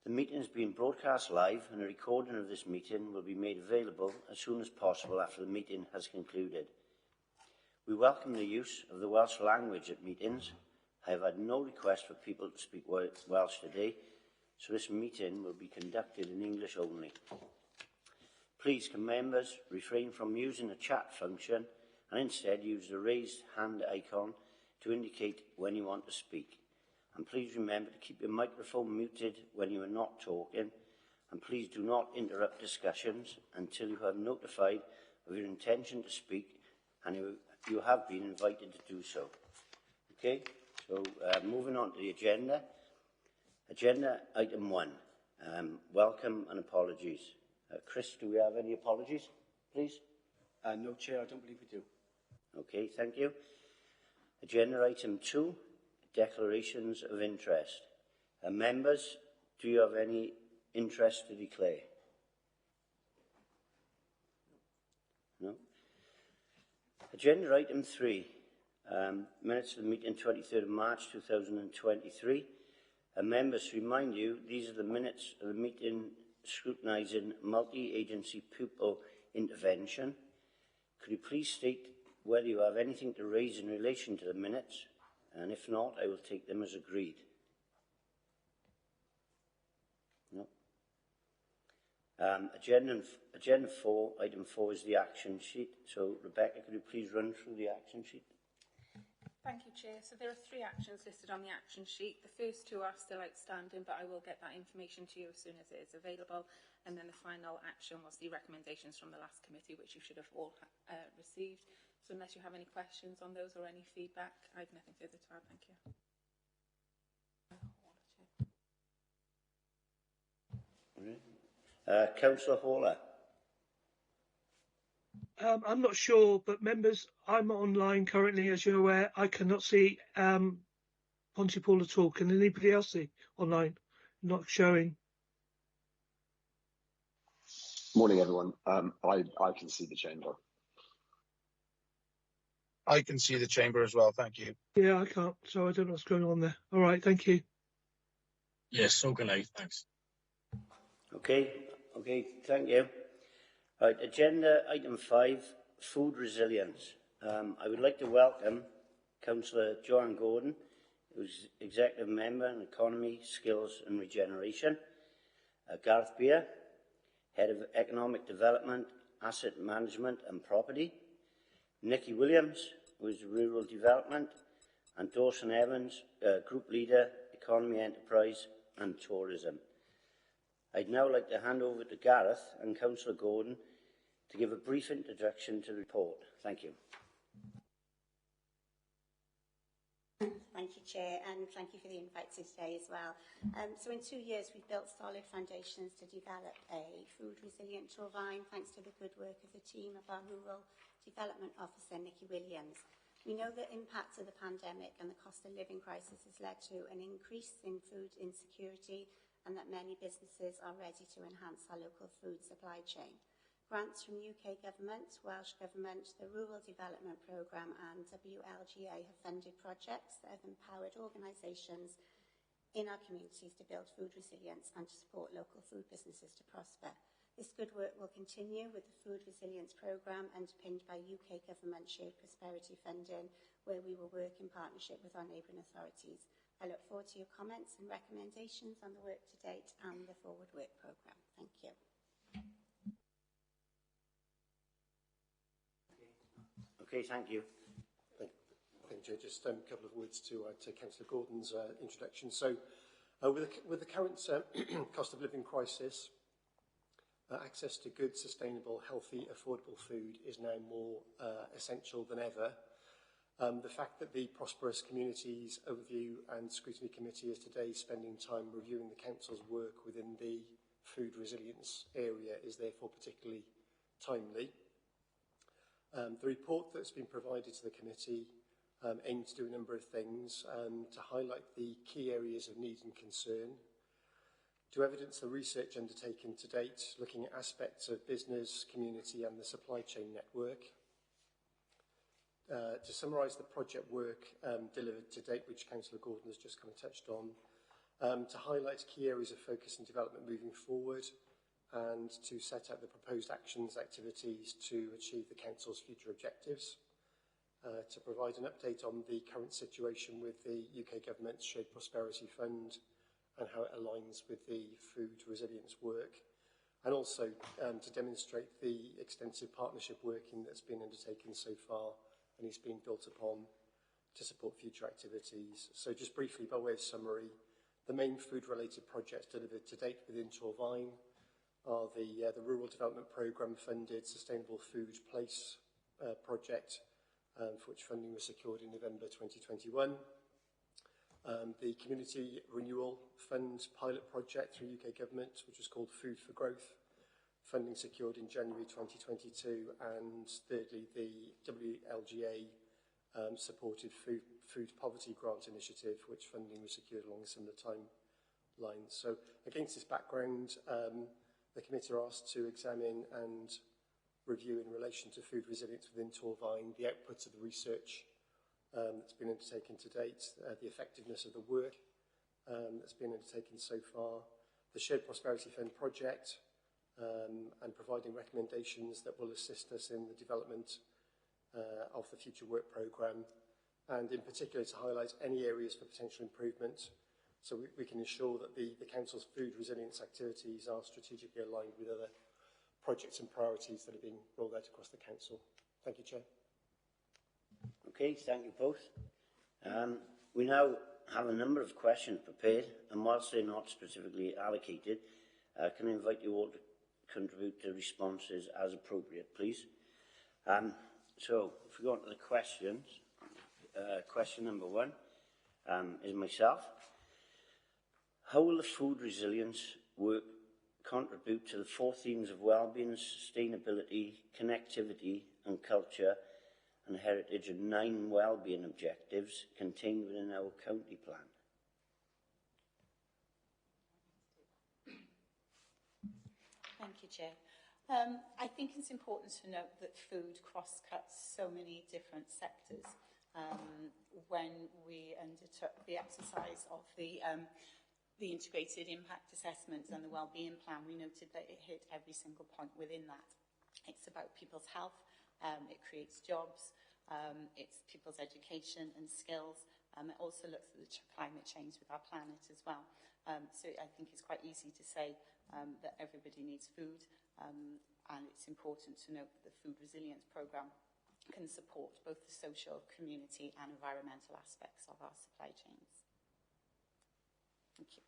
The meeting is being broadcast live, and a recording of this meeting will be made available as soon as possible after the meeting has concluded. We welcome the use of the Welsh language at meetings. I have had no request for people to speak Welsh today, so this meeting will be conducted in English only. Please, can members refrain from using the chat function and instead use the raised hand icon to indicate when you want to speak. And please remember to keep your microphone muted when you are not talking, and please do not interrupt discussions until you have notified of your intention to speak and you have been invited to do so. Okay, so moving on to the agenda. Agenda item 1, welcome and apologies. Chris, do we have any apologies, please? No, Chair, I don't believe we do. Okay, thank you. Agenda item 2, declarations of interest. Members, do you have any interest to declare? No? Agenda item 3, minutes of the meeting 23rd of March 2023. Members, to remind you, these are the minutes of the meeting scrutinising multi-agency pupil intervention. Could you please state whether you have anything to raise in relation to the minutes? And if not, I will take them as agreed. No. Agenda 4, item 4 is the action sheet. So, Rebecca, could you please run through the action sheet? Thank you, Chair. So there are 3 actions listed on the action sheet. The first 2 are still outstanding, but I will get that information to you as soon as it is available. And then the final action was the recommendations from the last committee, which you should have all received. So unless you have any questions on those or any feedback, I have nothing further to add. Thank you. Councillor Hawler. I'm not sure, but members, I'm online currently, as you're aware. I cannot see Pontypool at all. Can anybody else see online? Not showing. Morning, everyone. I can see the chamber. I can see the chamber as well, thank you. Yeah, I can't, so I don't know what's going on there. All right, thank you. Yes, so can I, thanks. Okay, thank you. Right, agenda item 5, food resilience. I would like to welcome Councillor Joanne Gordon, who's Executive Member in Economy, Skills and Regeneration. Gareth Beer, Head of Economic Development, Asset Management and Property. Nikki Williams, who is Rural Development. And Dawson Evans, Group Leader, Economy, Enterprise and Tourism. I'd now like to hand over to Gareth and Councillor Gordon to give a brief introduction to the report. Thank you. Thank you, Chair, and thank you for the invite today as well. So in 2 years, we've built solid foundations to develop a food resilient turbine, thanks to the good work of the team of our Rural Development Officer, Nikki Williams. We know the impact of the pandemic and the cost of living crisis has led to an increase in food insecurity, and that many businesses are ready to enhance our local food supply chain. Grants from UK Government, Welsh Government, the Rural Development Programme and WLGA have funded projects that have empowered organisations in our communities to build food resilience and to support local food businesses to prosper. This good work will continue with the Food Resilience Programme underpinned by UK Government Shared Prosperity funding, where we will work in partnership with our neighbouring authorities. I look forward to your comments and recommendations on the work to date and the forward work programme. Thank you. Okay, thank you. Thank you, Chair. Just a couple of words to Councillor Gordon's introduction. So, with the current cost of living crisis, access to good, sustainable, healthy, affordable food is now more essential than ever. The fact that the Prosperous Communities Overview and Scrutiny Committee is today spending time reviewing the Council's work within the food resilience area is therefore particularly timely. The report that's been provided to the committee aims to do a number of things, to highlight the key areas of need and concern, to evidence the research undertaken to date, looking at aspects of business, community and the supply chain network, to summarise the project work delivered to date, which Councillor Gordon has just kind of touched on, to highlight key areas of focus and development moving forward, and to set out the proposed actions, activities to achieve the Council's future objectives, to provide an update on the current situation with the UK Government's Shared Prosperity Fund and how it aligns with the food resilience work, and also to demonstrate the extensive partnership working that's been undertaken so far and is being built upon to support future activities. So just briefly, by way of summary, the main food-related projects delivered to date within Torvine are the Rural Development Programme funded Sustainable Food Place project, for which funding was secured in November 2021. The Community Renewal Fund pilot project through UK Government, which was called Food for Growth, funding secured in January 2022. And thirdly, the WLGA supported food poverty grant initiative, which funding was secured along a similar timeline. So against this background, the committee are asked to examine and review in relation to food resilience within Torvine the outputs of the research that's been undertaken to date, the effectiveness of the work that's been undertaken so far, the Shared Prosperity Fund project, and providing recommendations that will assist us in the development of the future work programme, and in particular to highlight any areas for potential improvement so we can ensure that the Council's food resilience activities are strategically aligned with other projects and priorities that are being rolled out across the Council. Thank you, Chair. Okay, thank you both. We now have a number of questions prepared, and whilst they're not specifically allocated, can I invite you all to contribute to responses as appropriate, please? So, if we go on to the questions, question number one is myself. How will the food resilience work contribute to the four themes of wellbeing, sustainability, connectivity and culture and heritage and 9 wellbeing objectives contained within our county plan? Thank you, Chair. I think it's important to note that food cross-cuts so many different sectors. When we undertook the exercise of the integrated impact assessments and the wellbeing plan, we noted that it hit every single point within that. It's about people's health, it creates jobs, it's people's education and skills. It also looks at the climate change with our planet as well. So I think it's quite easy to say that everybody needs food, and it's important to note that the Food Resilience Programme can support both the social, community and environmental aspects of our supply chains. Thank you.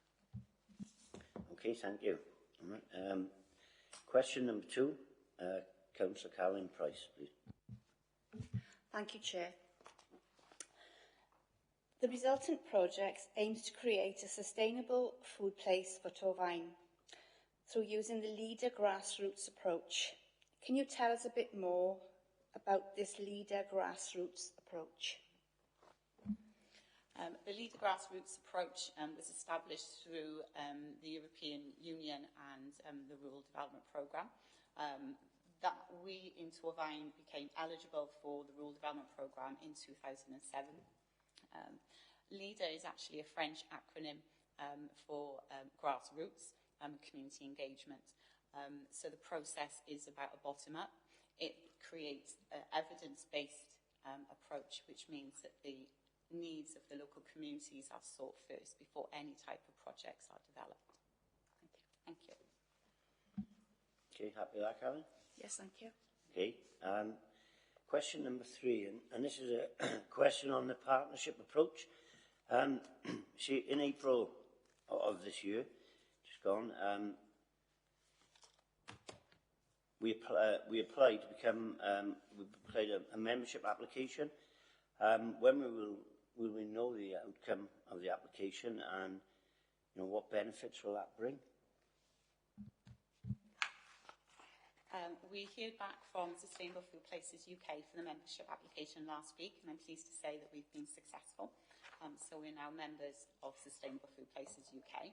Okay, thank you. All right. Question number 2, Councillor Caroline Price, please. Thank you, Chair. The resultant project aims to create a sustainable food place for Torvine through using the leader grassroots approach. Can you tell us a bit more about this leader grassroots approach? The leader grassroots approach was established through the European Union and the Rural Development Programme. That we in Torvine became eligible for the Rural Development Programme in 2007. LEADER is actually a French acronym for grassroots community engagement. So the process is about a bottom-up. It creates an evidence-based approach, which means that the needs of the local communities are sought first before any type of projects are developed. Thank you. Okay, happy with that, Caroline? Yes, thank you. Okay. Question number 3, and this is a question on the partnership approach. See, in April of this year, just gone, we applied to become, we applied a membership application. When will we know the outcome of the application, and what benefits will that bring? We heard back from Sustainable Food Places UK for the membership application last week, and I'm pleased to say that we've been successful. So we're now members of Sustainable Food Places UK.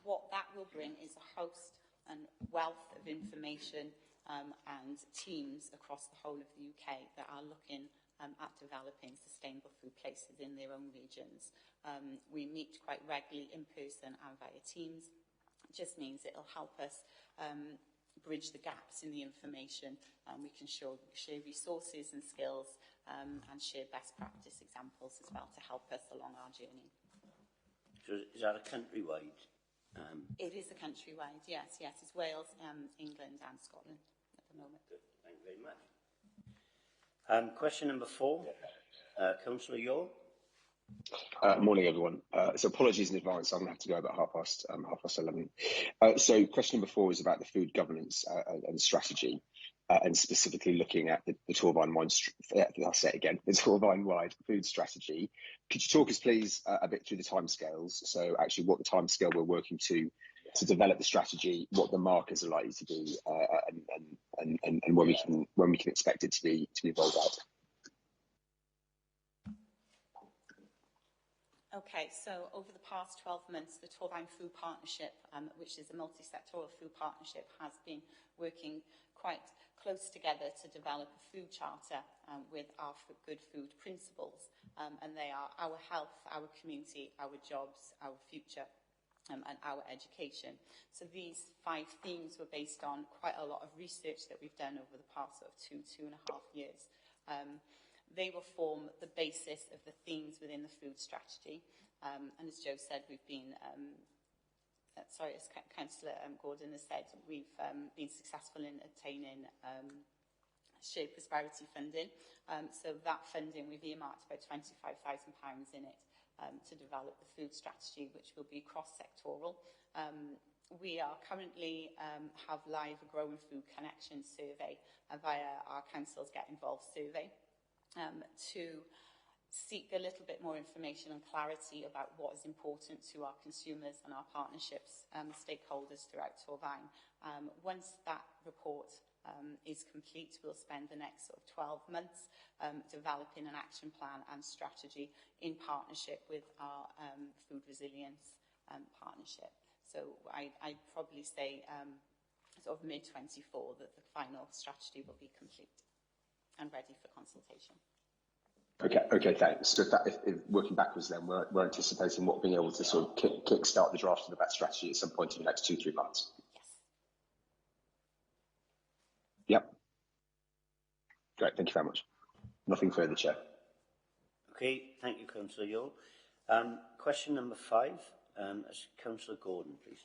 What that will bring is a host and wealth of information and teams across the whole of the UK that are looking at developing sustainable food places in their own regions. We meet quite regularly in person and via Teams. It just means it'll help us bridge the gaps in the information. We can share resources and skills and share best practice examples as well to help us along our journey. So is that a countrywide? It is a countrywide, yes. It's Wales, England and Scotland at the moment. Good. Thank you very much. Question number 4, Councillor Yule. Morning, everyone. So apologies in advance. I'm going to have to go about half past 11. So question number 4 is about the food governance and strategy, and specifically looking at the Torvine-wide, I'll say it again, the Torvine-wide food strategy. Could you talk us, please, a bit through the timescales? So actually what the timescale we're working to develop the strategy, what the markers are likely to be, and when we can expect it to be rolled out. Okay, so over the past 12 months, the Torvine Food Partnership, which is a multi-sectoral food partnership, has been working quite close together to develop a food charter with our good food principles. And they are our health, our community, our jobs, our future, and our education. So these 5 themes were based on quite a lot of research that we've done over the past sort of 2.5 years. They will form the basis of the themes within the food strategy. And as Joe said, we've been, as Councillor Gordon has said, we've been successful in obtaining shared prosperity funding. So that funding, we've earmarked about £25,000 in it to develop the food strategy, which will be cross-sectoral. We are currently have live a Growing Food Connection survey via our Council's Get Involved survey. To seek a little bit more information and clarity about what is important to our consumers and our partnerships stakeholders throughout Torvine. Once that report is complete, we'll spend the next sort of 12 months developing an action plan and strategy in partnership with our food resilience partnership. So I'd probably say sort of mid-24 that the final strategy will be complete and ready for consultation. Okay, thanks. So if working backwards, then we're anticipating what being able to sort of kick-start the draft of that strategy at some point in the next 2-3 months. Yes. Yep. Great. Thank you very much. Nothing further, Chair. Okay. Thank you, Councillor Yule. Question number 5, Councillor Gordon, please.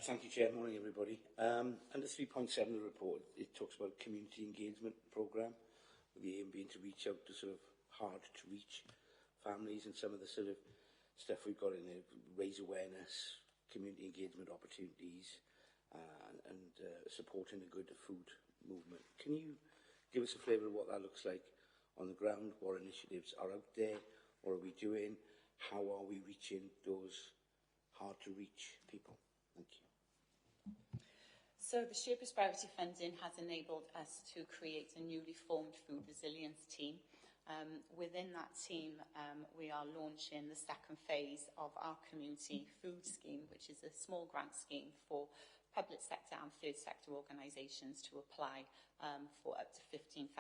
Thank you, Chair. Morning, everybody. Under 3.7 of the report, it talks about community engagement programme, with the aim being to reach out to sort of hard-to-reach families, and some of the sort of stuff we've got in there, raise awareness, community engagement opportunities, and supporting the good food movement. Can you give us a flavour of what that looks like on the ground? What initiatives are out there? What are we doing? How are we reaching those hard-to-reach people? Thank you. So the shared prosperity funding has enabled us to create a newly formed food resilience team. Within that team, we are launching the second phase of our community food scheme, which is a small grant scheme for public sector and third sector organisations to apply for up to £15,000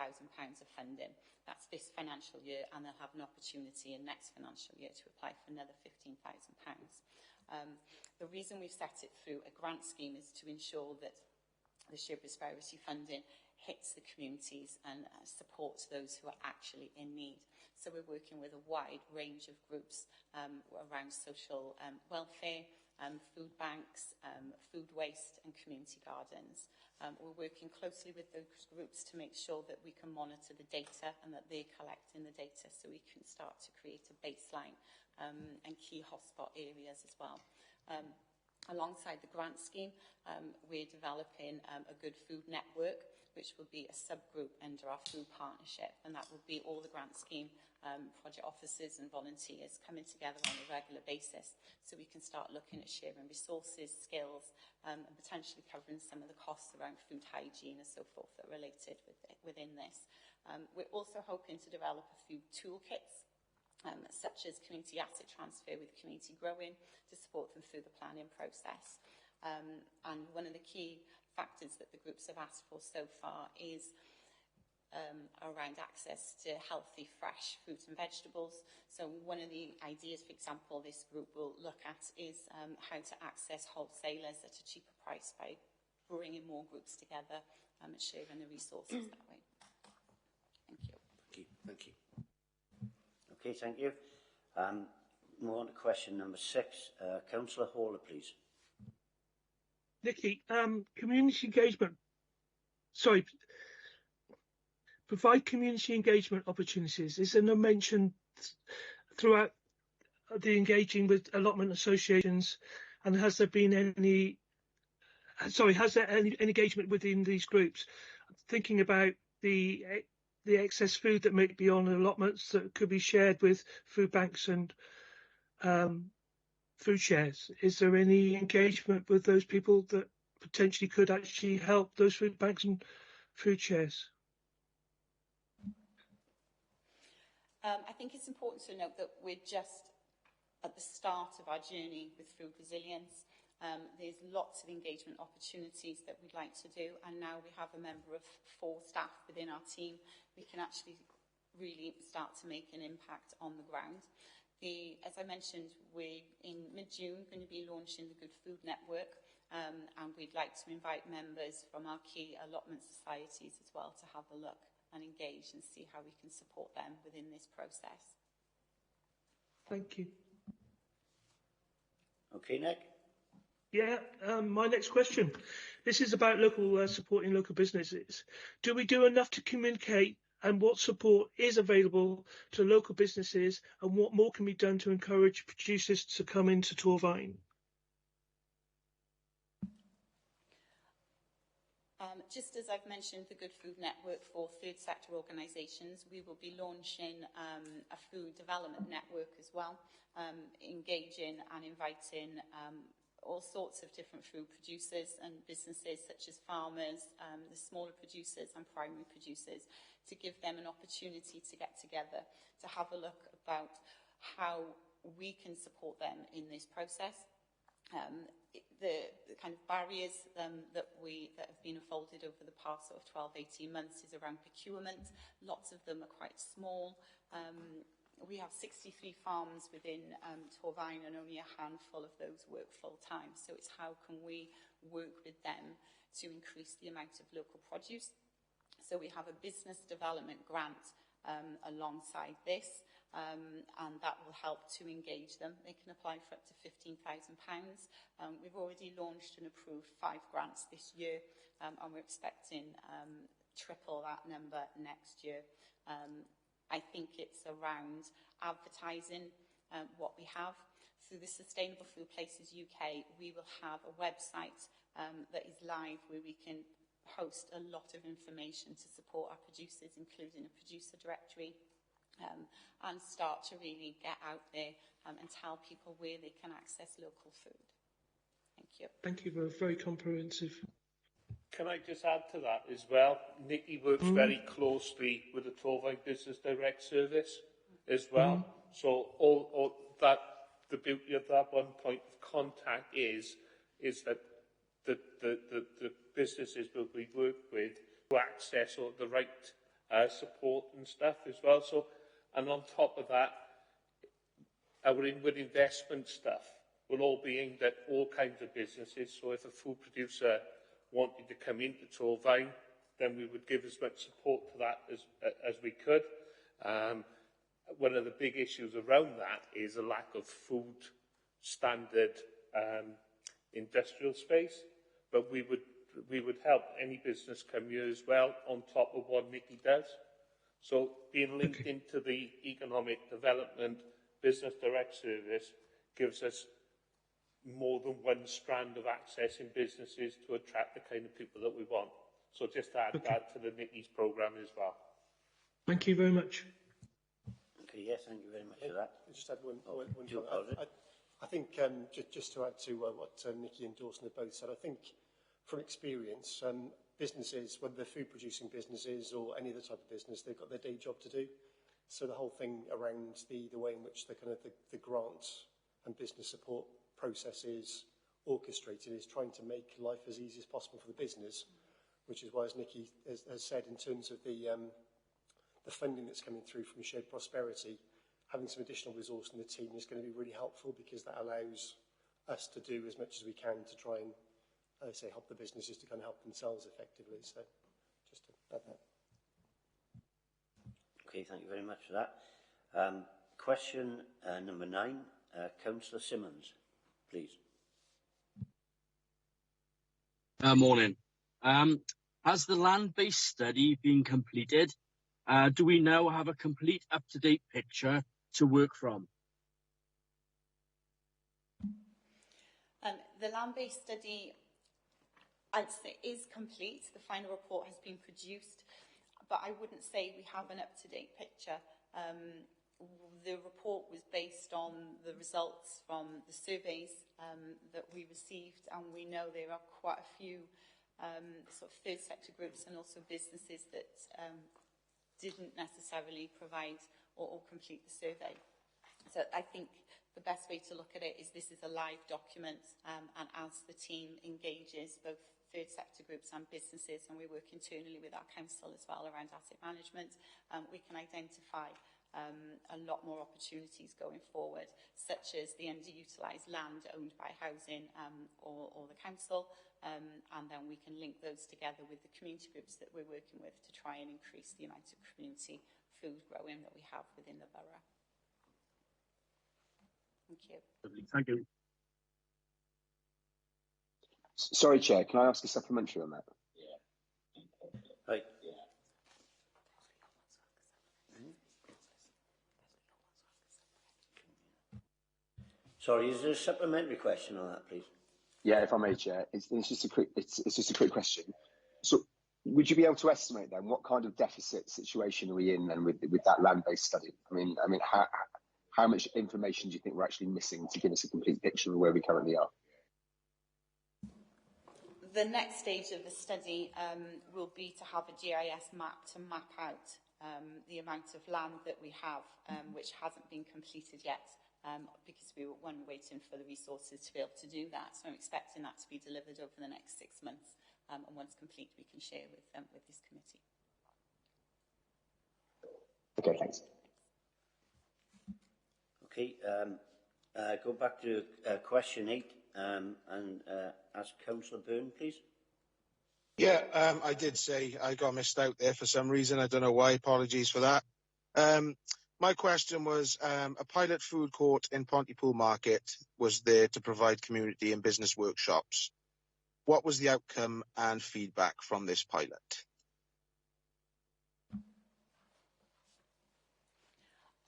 of funding. That's this financial year, and they'll have an opportunity in next financial year to apply for another £15,000. The reason we've set it through a grant scheme is to ensure that the shared prosperity funding hits the communities and supports those who are actually in need. So we're working with a wide range of groups around social welfare, food banks, food waste and community gardens. We're working closely with those groups to make sure that we can monitor the data and that they're collecting the data, so we can start to create a baseline and key hotspot areas as well. Alongside the grant scheme, we're developing a good food network, which will be a subgroup under our food partnership, and that will be all the grant scheme project officers and volunteers coming together on a regular basis, so we can start looking at sharing resources, skills, and potentially covering some of the costs around food hygiene and so forth that are related within this. We're also hoping to develop a few toolkits, such as community asset transfer with community growing, to support them through the planning process. And one of the key factors that the groups have asked for so far is around access to healthy, fresh fruit and vegetables. So one of the ideas, for example, this group will look at is how to access wholesalers at a cheaper price by bringing more groups together and sharing the resources that way. Thank you. Thank you. Thank you. Okay, thank you. Move on to question number 6. Councillor Hawler, please. Nikki, community engagement. Sorry. Provide community engagement opportunities. Is there no mention throughout the engaging with allotment associations, and has there been any? Sorry, has there any engagement within these groups? Thinking about the excess food that may be on allotments that could be shared with food banks and food shares. Is there any engagement with those people that potentially could actually help those food banks and food shares? I think it's important to note that we're just at the start of our journey with food resilience. There's lots of engagement opportunities that we'd like to do, and now we have a member of 4 staff within our team. We can actually really start to make an impact on the ground. As I mentioned, we're in mid-June going to be launching the Good Food Network, and we'd like to invite members from our key allotment societies as well to have a look and engage and see how we can support them within this process. Thank you. Okay, Nick. Yeah, my next question. This is about local supporting local businesses. Do we do enough to communicate, and what support is available to local businesses, and what more can be done to encourage producers to come into Torvine? Just as I've mentioned, the Good Food Network for third sector organisations, we will be launching a food development network as well, engaging and inviting all sorts of different food producers and businesses such as farmers, the smaller producers and primary producers, to give them an opportunity to get together, to have a look about how we can support them in this process. The kind of barriers that have been unfolded over the past sort of 12-18 months is around procurement. Lots of them are quite small. We have 63 farms within Torvine, and only a handful of those work full-time. So it's how can we work with them to increase the amount of local produce. So we have a business development grant alongside this, and that will help to engage them. They can apply for up to £15,000. We've already launched and approved 5 grants this year, and we're expecting triple that number next year. I think it's around advertising what we have. Through the Sustainable Food Places UK, we will have a website that is live where we can host a lot of information to support our producers, including a producer directory, and start to really get out there and tell people where they can access local food. Thank you. Thank you, very comprehensive. Can I just add to that as well? Nikki works very closely with the Torvine Business Direct Service as well. So all that, the beauty of that one point of contact is that the businesses will be worked with to access all the right support and stuff as well. So, and on top of that, our inward investment stuff will all be aimed at all kinds of businesses. So if a food producer wanted to come into Torvine, then we would give as much support to that as we could. One of the big issues around that is a lack of food standard industrial space, but we would help any business come here as well on top of what Nikki does. So being linked into the Economic Development Business Direct Service gives us more than one strand of accessing businesses to attract the kind of people that we want. So just to add that to the Nikki's programme as well. Thank you very much. Okay, yes, thank you very much for that. I just had one comment. I think just to add to what Nikki and Dawson have both said, I think from experience, businesses, whether they're food producing businesses or any other type of business, they've got their day job to do. So the whole thing around the way in which the kind of the grants and business support process is orchestrated is trying to make life as easy as possible for the business, which is why, as Nikki has said, in terms of the funding that's coming through from Shared Prosperity, having some additional resource in the team is going to be really helpful, because that allows us to do as much as we can to try and, say, help the businesses to kind of help themselves effectively. So just to add that. Okay, thank you very much for that. Question number 9, Councillor Simmons, please. Morning. Has the land-based study been completed? Do we now have a complete up-to-date picture to work from? The land-based study, I'd say, is complete. The final report has been produced, but I wouldn't say we have an up-to-date picture. The report was based on the results from the surveys that we received, and we know there are quite a few sort of third sector groups and also businesses that didn't necessarily provide or complete the survey. So I think the best way to look at it is this is a live document, and as the team engages both third sector groups and businesses, and we work internally with our council as well around asset management, we can identify a lot more opportunities going forward, such as the underutilised land owned by housing or the council, and then we can link those together with the community groups that we're working with to try and increase the amount of community food growing that we have within the borough. Thank you. Thank you. Sorry, Chair, can I ask a supplementary on that? Right. Sorry, is there a supplementary question on that, please? Yeah, if I may, Chair, it's just a quick question. So, would you be able to estimate then what kind of deficit situation are we in then with that land-based study? I mean, how much information do you think we're actually missing to give us a complete picture of where we currently are? The next stage of the study will be to have a GIS map to map out the amount of land that we have, which hasn't been completed yet, because we were waiting for the resources to be able to do that. So I'm expecting that to be delivered over the next 6 months, and once complete, we can share with this committee. Okay, thanks. Okay, go back to question 8 and ask Councillor Byrne, please. Yeah, I did say I got missed out there for some reason. I don't know why. Apologies for that. My question was, a pilot food court in Pontypool Market was there to provide community and business workshops. What was the outcome and feedback from this pilot?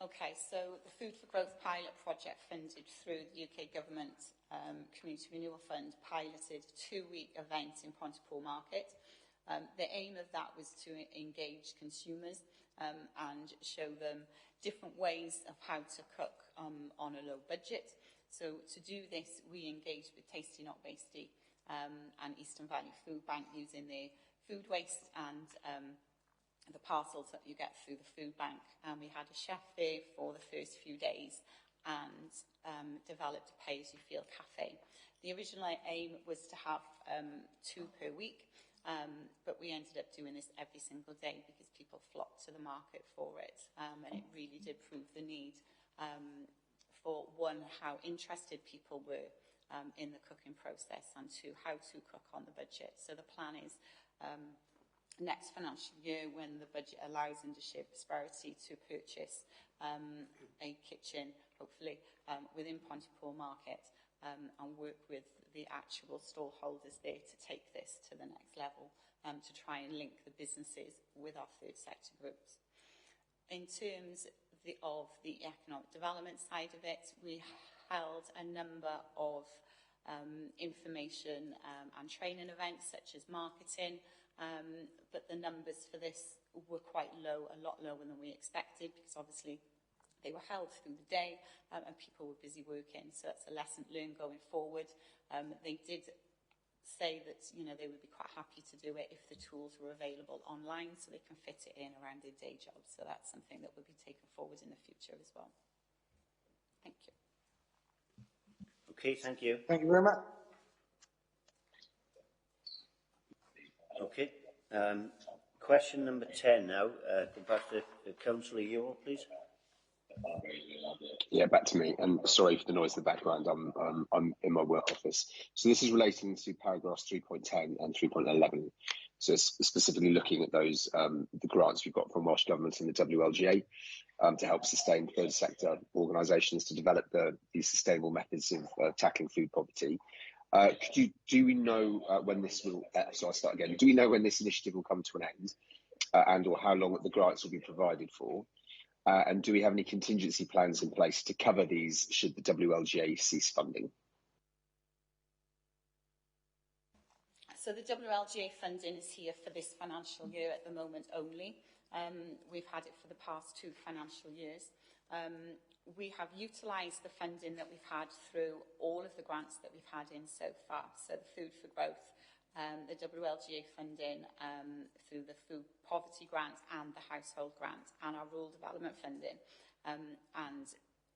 Okay, so the Food for Growth pilot project funded through the UK Government Community Renewal Fund piloted a 2-week event in Pontypool Market. The aim of that was to engage consumers and show them different ways of how to cook on a low budget. So to do this, we engaged with Tasty Not Basty and Eastern Valley Food Bank using their food waste and the parcels that you get through the food bank. And we had a chef there for the first few days and developed a pay-as-you-feel cafe. The original aim was to have 2 per week, but we ended up doing this every single day because people flocked to the market for it, and it really did prove the need for, one, how interested people were in the cooking process, and 2, how to cook on the budget. So the plan is next financial year, when the budget allows under Shared Prosperity to purchase a kitchen, hopefully, within Pontypool Market, and work with the actual stall holders there to take this to the next level, to try and link the businesses with our third sector groups. In terms of the economic development side of it, we held a number of information and training events, such as marketing, but the numbers for this were quite low, a lot lower than we expected, because obviously they were held through the day and people were busy working. So that's a lesson learned going forward. They did say that, you know, they would be quite happy to do it if the tools were available online, so they can fit it in around their day jobs. So that's something that will be taken forward in the future as well. Thank you. Okay, thank you. Thank you very much. Okay, Question number 10 now. Go back to Councillor Ewell, please. Yeah, back to me. And sorry for the noise in the background. I'm in my work office. So this is relating to paragraphs 3.10 and 3.11. So it's specifically looking at those the grants we've got from Welsh Government and the WLGA to help sustain third sector organisations to develop these sustainable methods of tackling food poverty. Do we know when this will? So I'll start again. Do we know when this initiative will come to an end, and/or how long the grants will be provided for? And do we have any contingency plans in place to cover these should the WLGA cease funding? So the WLGA funding is here for this financial year at the moment only. We've had it for the past 2 financial years. We have utilised the funding that we've had through all of the grants that we've had in so far. So the Food for Growth, the WLGA funding through the food poverty grant and the household grant and our rural development funding, and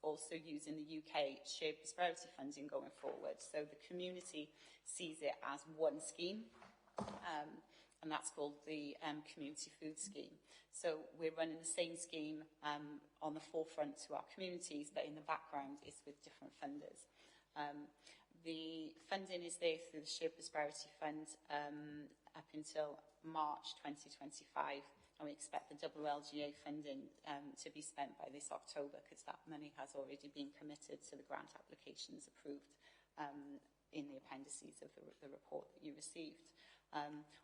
also using the UK shared prosperity funding going forward. So the community sees it as one scheme, and that's called the Community Food Scheme. So we're running the same scheme on the forefront to our communities, but in the background is with different funders. The funding is there through the Shared Prosperity Fund up until March 2025, and we expect the WLGA funding to be spent by this October, because that money has already been committed to the grant applications approved in the appendices of the report that you received.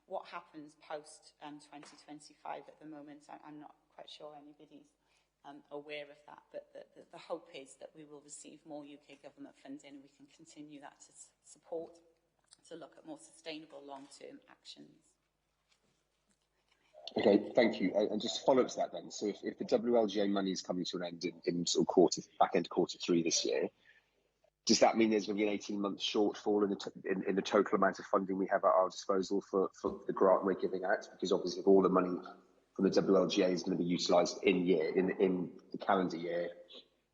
What happens post 2025 at the moment, I'm not quite sure anybody's aware of that, but the hope is that we will receive more UK government funding and we can continue that to support, to look at more sustainable long-term actions. Okay, thank you. And just to follow up to that then, so if the WLGA money is coming to an end in sort of back end Q3 this year, does that mean there's going to be an 18-month shortfall in the total amount of funding we have at our disposal for the grant we're giving out? Because obviously if all the money from the WLGA is going to be utilised in the calendar year,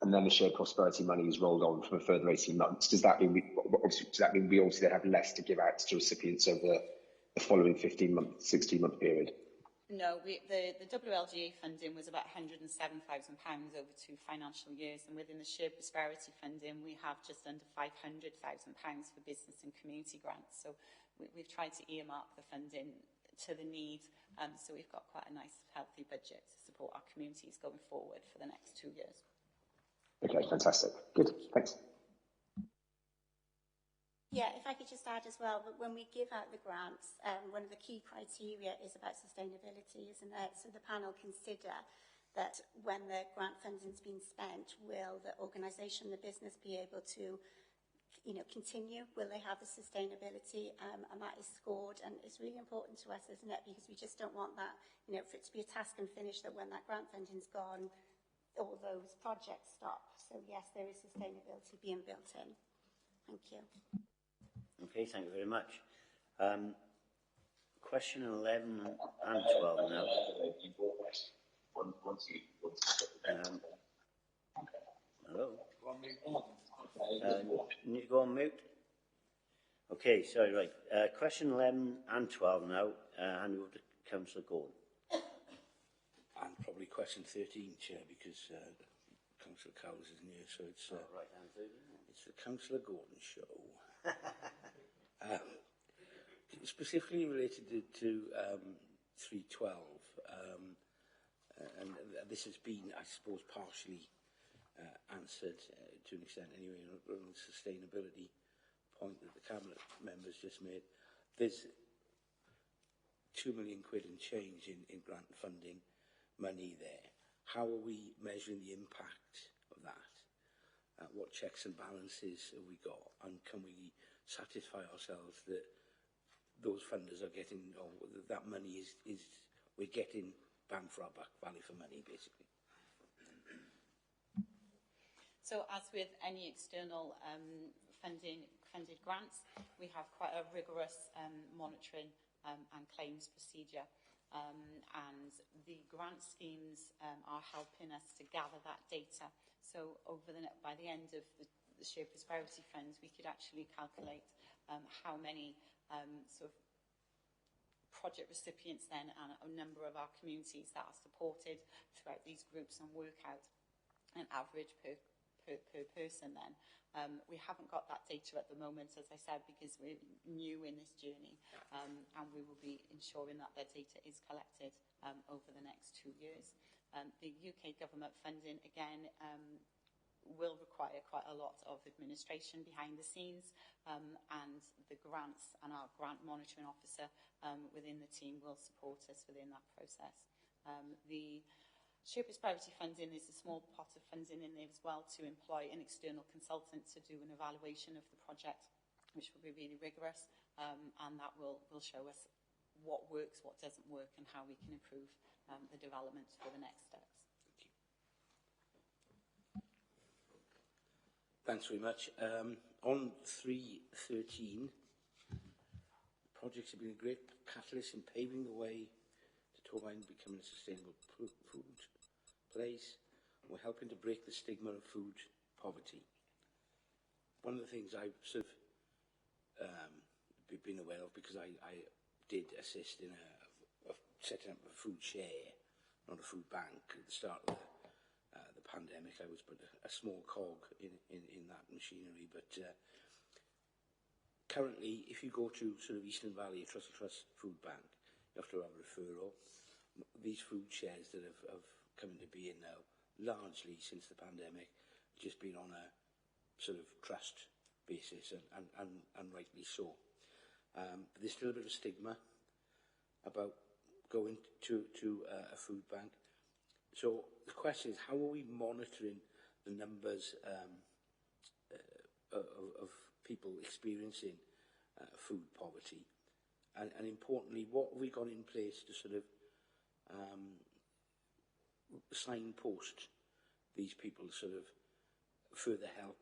and then the shared prosperity money is rolled on for a further 18 months, does that mean we obviously have less to give out to recipients over the following 15-month, 16-month period? No, the WLGA funding was about £107,000 over 2 financial years, and within the shared prosperity funding we have just under £500,000 for business and community grants. So we've tried to earmark the funding to the need, so we've got quite a nice healthy budget to support our communities going forward for the next 2 years. Okay, fantastic. Good, thanks. Yeah, if I could just add as well, that when we give out the grants, one of the key criteria is about sustainability, isn't it? So the panel consider that when the grant funding's been spent, will the organisation, the business be able to, continue? Will they have the sustainability? And that is scored, and it's really important to us, isn't it? Because we just don't want that, for it to be a task and finish, that when that grant funding's gone, all those projects stop. So yes, there is sustainability being built in. Thank you. Okay, thank you very much. Question 11 and 12 now. Hello? Need to go on mute? Okay, sorry, right. Question 11 and 12 now. Hand over to Councillor Gordon. And probably question 13, Chair, because Councillor Cowles isn't here, so it's right-hand 13. It's the Councillor Gordon show. Specifically related to 312, and this has been, I suppose, partially answered to an extent anyway on the sustainability point that the Cabinet members just made. There's £2 million and change in grant funding money there. How are we measuring the impact of that? What checks and balances have we got? And can we satisfy ourselves that those funders are getting, or that money is we're getting bang for our buck, value for money, basically? So as with any external funded grants, we have quite a rigorous monitoring and claims procedure. And the grant schemes are helping us to gather that data. So by the end of the Shared Prosperity Fund, we could actually calculate how many sort of project recipients then and a number of our communities that are supported throughout these groups and work out an average per person then. We haven't got that data at the moment, as I said, because we're new in this journey, and we will be ensuring that their data is collected over the next 2 years. The UK government funding, again, will require quite a lot of administration behind the scenes, and the grants and our grant monitoring officer within the team will support us within that process. The Shared Prosperity funding is a small pot of funding in there as well to employ an external consultant to do an evaluation of the project, which will be really rigorous, and that will show us what works, what doesn't work, and how we can improve the development for the next steps. Thanks very much. On 313, projects have been a great catalyst in paving the way to Torvine becoming a sustainable food place. We're helping to break the stigma of food poverty. One of the things I've sort of been aware of, because I did assist in setting up a food share, not a food bank, at the start of the pandemic. I was but a small cog in that machinery, but currently, if you go to sort of Eastern Valley Trussell Trust Food Bank, you have to have a referral. These food shares that have come into being now, largely since the pandemic, just been on a sort of trust basis, and rightly so. But there's still a bit of a stigma about going to a food bank. So the question is, how are we monitoring the numbers of people experiencing food poverty? And importantly, what have we got in place to sort of signpost these people, sort of further help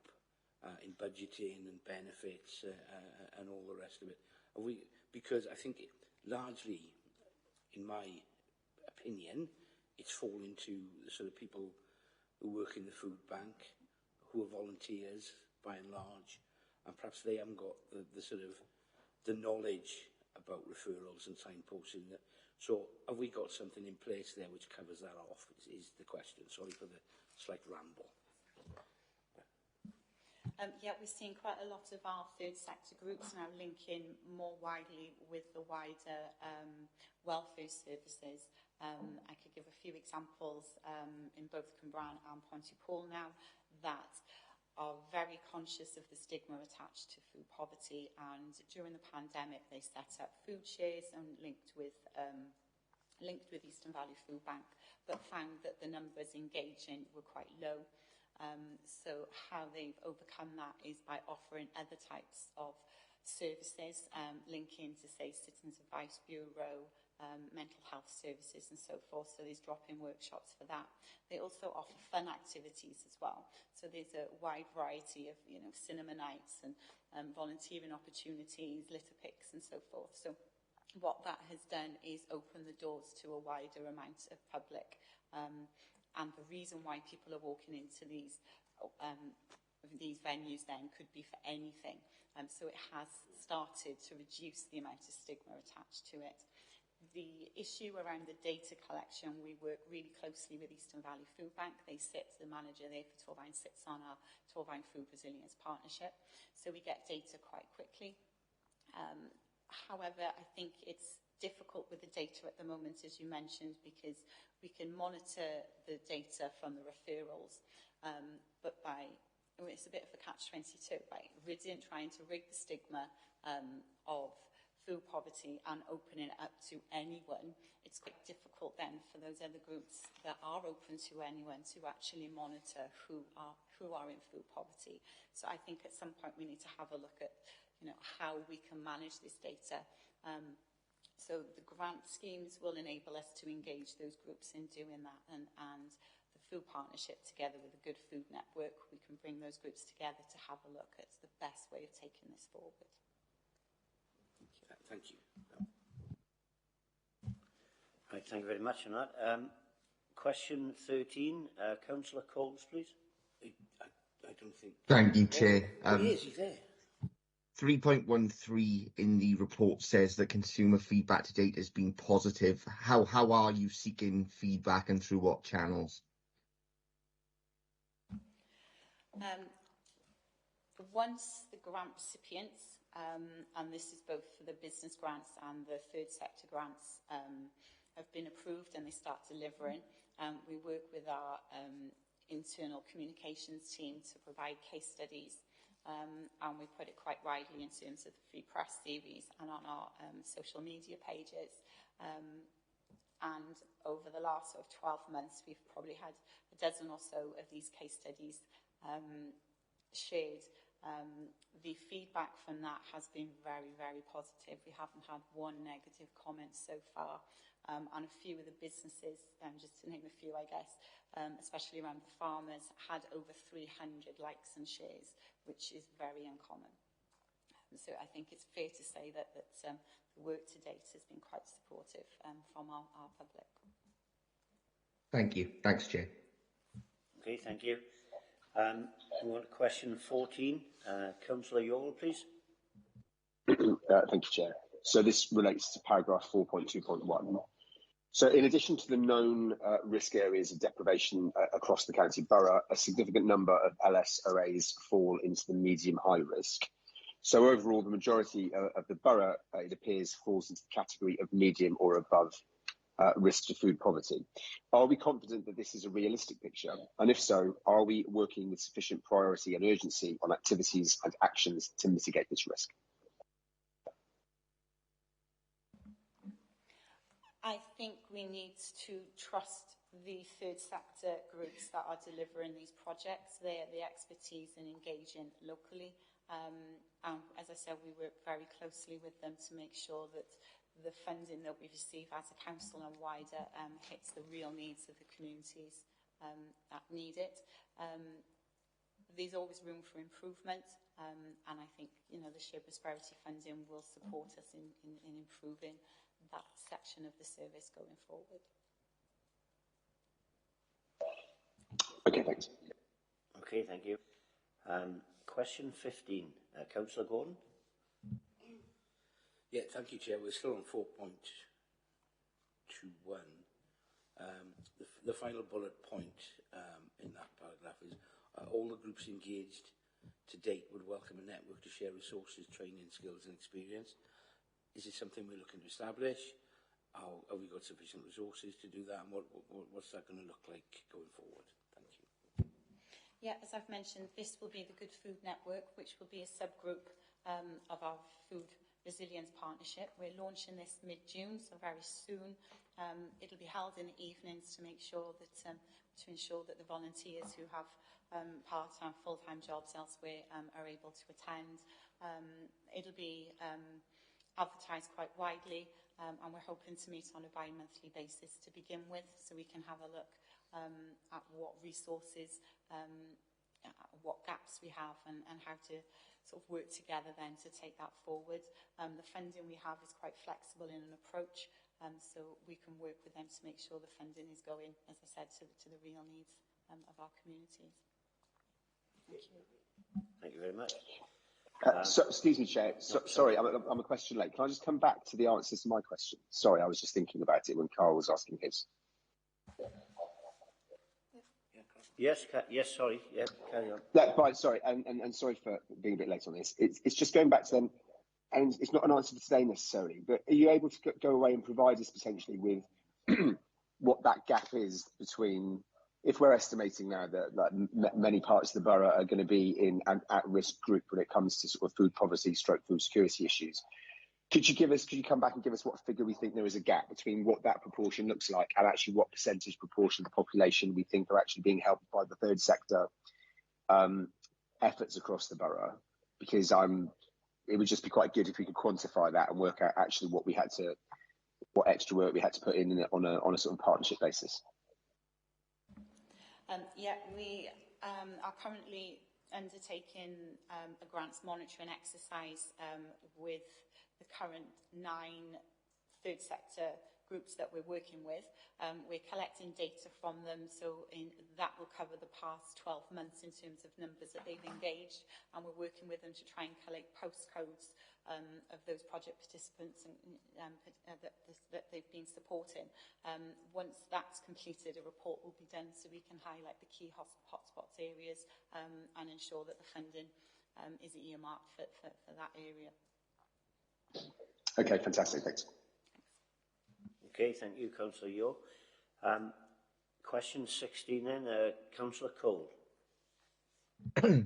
in budgeting and benefits and all the rest of it? Because I think largely, in my opinion, it's fallen to the sort of people who work in the food bank, who are volunteers by and large, and perhaps they haven't got the sort of the knowledge about referrals and signposting. So have we got something in place there which covers that off, is the question. Sorry for the slight ramble. Yeah, we're seeing quite a lot of our third sector groups now linking more widely with the wider welfare services. I could give a few examples in both Cwmbran and Pontypool now that are very conscious of the stigma attached to food poverty, and during the pandemic they set up food shares and linked with Eastern Valley Food Bank, but found that the numbers engaging were quite low. So how they've overcome that is by offering other types of services, linking to, say, Citizens Advice Bureau, mental health services and so forth. So there's drop-in workshops for that. They also offer fun activities as well. So there's a wide variety of, cinema nights and volunteering opportunities, litter picks and so forth. So what that has done is open the doors to a wider amount of public. And the reason why people are walking into these venues then could be for anything. So it has started to reduce the amount of stigma attached to it. The issue around the data collection, we work really closely with Eastern Valley Food Bank. The manager there for Torvine sits on our Torvine Food Resilience Partnership. So we get data quite quickly. However, I think it's difficult with the data at the moment, as you mentioned, because we can monitor the data from the referrals, but it's a bit of a catch-22, by trying to rig the stigma of food poverty and opening it up to anyone. It's quite difficult then for those other groups that are open to anyone to actually monitor who are in food poverty. So I think at some point we need to have a look at how we can manage this data. So the grant schemes will enable us to engage those groups in doing that, and the food partnership together with the Good Food Network, we can bring those groups together to have a look at the best way of taking this forward. Thank you. Right, thank you very much on that. Question 13, Councillor Coles, please. I don't think... Thank you, Chair. He's there. 3.13 in the report says that consumer feedback to date has been positive. How are you seeking feedback and through what channels? Once the grant recipients, and this is both for the business grants and the third sector grants, have been approved and they start delivering, we work with our internal communications team to provide case studies, and we put it quite widely in terms of the free press series and on our social media pages. And over the last sort of 12 months, we've probably had a dozen or so of these case studies shared. The feedback from that has been very, very positive. We haven't had one negative comment so far. And a few of the businesses, just to name a few, I guess, especially around the farmers, had over 300 likes and shares, which is very uncommon. So I think it's fair to say that the work to date has been quite supportive from our public. Thank you. Thanks, Chair. Okay, thank you. We want question 14. Councillor Yole, please. Thank you, Chair. So this relates to paragraph 4.2.1. So in addition to the known risk areas of deprivation across the county borough, a significant number of LSOAs fall into the medium-high risk. So overall, the majority of the borough, it appears, falls into the category of medium or above risk to food poverty. Are we confident that this is a realistic picture? And if so, are we working with sufficient priority and urgency on activities and actions to mitigate this risk? I think we need to trust the third sector groups that are delivering these projects. They are the expertise in engaging locally. And as I said, we work very closely with them to make sure that the funding that we receive as a council and wider hits the real needs of the communities that need it. There's always room for improvement, and I think the shared prosperity funding will support us in improving that section of the service going forward. Okay, thanks. Okay, thank you. Question 15. Councillor Gordon. Yeah, thank you, Chair. We're still on 4.21. The final bullet point in that paragraph is all the groups engaged to date would welcome a network to share resources, training, skills and experience. Is it something we're looking to establish? Have we got sufficient resources to do that? And what's that going to look like going forward? Thank you. Yeah, as I've mentioned, this will be the Good Food Network, which will be a subgroup of our Food Resilience Partnership. We're launching this mid-June, so very soon. It'll be held in the evenings to make sure that, to ensure that the volunteers who have part-time, full-time jobs elsewhere are able to attend. It'll be advertised quite widely, and we're hoping to meet on a bi-monthly basis to begin with, so we can have a look at what resources, what gaps we have, and how to sort of work together then to take that forward. The funding we have is quite flexible in an approach, so we can work with them to make sure the funding is going, as I said, to the real needs of our communities. Thank you. Thank you very much. Excuse me, Chair. Sorry, I'm a question late. Can I just come back to the answers to my question? Sorry, I was just thinking about it when Carl was asking his. Yes, sorry. Yeah, carry on. Right, sorry, and sorry for being a bit late on this. It's just going back to them, and it's not an answer for today necessarily, but are you able to go away and provide us potentially with what that gap is between, if we're estimating now that many parts of the borough are going to be in an at-risk group when it comes to sort of food poverty, food security issues, could you come back and give us what figure we think there is a gap between what that proportion looks like and actually what percentage proportion of the population we think are actually being helped by the third sector efforts across the borough? Because it would just be quite good if we could quantify that and work out actually what extra work we had to put in on a sort of partnership basis. Yeah, we are currently undertaking a grants monitoring exercise with the current 9 third sector groups that we're working with. We're collecting data from them, so that will cover the past 12 months in terms of numbers that they've engaged, and we're working with them to try and collect postcodes of those project participants that they've been supporting. Once that's completed, a report will be done so we can highlight the key hotspots areas and ensure that the funding is earmarked for that area. Okay, fantastic, thanks. Okay, thank you, Councillor Yeo. Question 16 then, Councillor Cole.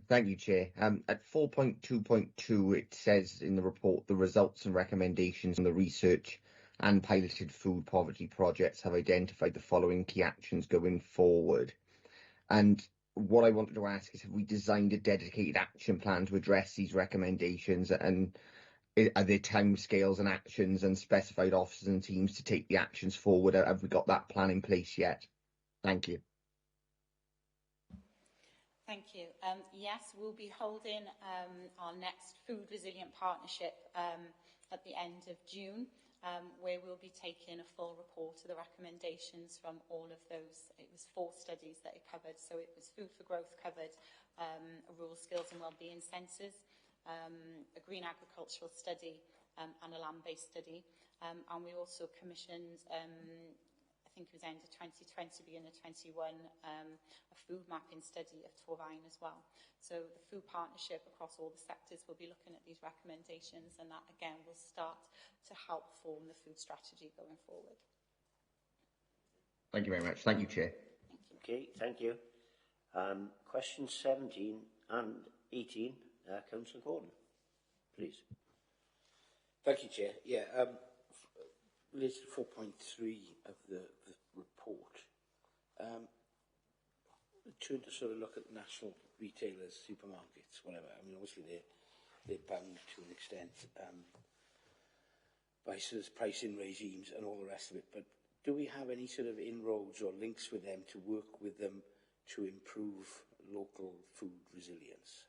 Thank you, Chair. At 4.2.2, it says in the report, the results and recommendations from the research and piloted food poverty projects have identified the following key actions going forward. And what I wanted to ask is, have we designed a dedicated action plan to address these recommendations, and are there timescales and actions and specified officers and teams to take the actions forward? Have we got that plan in place yet? Thank you. Thank you. Yes, we'll be holding our next Food Resilient Partnership at the end of June, where we'll be taking a full report of the recommendations from all of those. It was 4 studies that it covered. So it was Food for Growth covered, rural skills and wellbeing centres, a green agricultural study and a land-based study. And we also commissioned, I think it was end of 2020, beginning of 21, a food mapping study of Torvine as well. So the food partnership across all the sectors will be looking at these recommendations, and that again will start to help form the food strategy going forward. Thank you very much. Thank you, Chair. Thank you. Okay, thank you. Questions 17 and 18, Councillor Gordon, please. Thank you, Chair. Yeah, related to 4.3 of the report, trying to sort of look at national retailers, supermarkets, whatever. I mean, obviously they're bound to an extent by sort of pricing regimes and all the rest of it. But do we have any sort of inroads or links with them to work with them to improve local food resilience?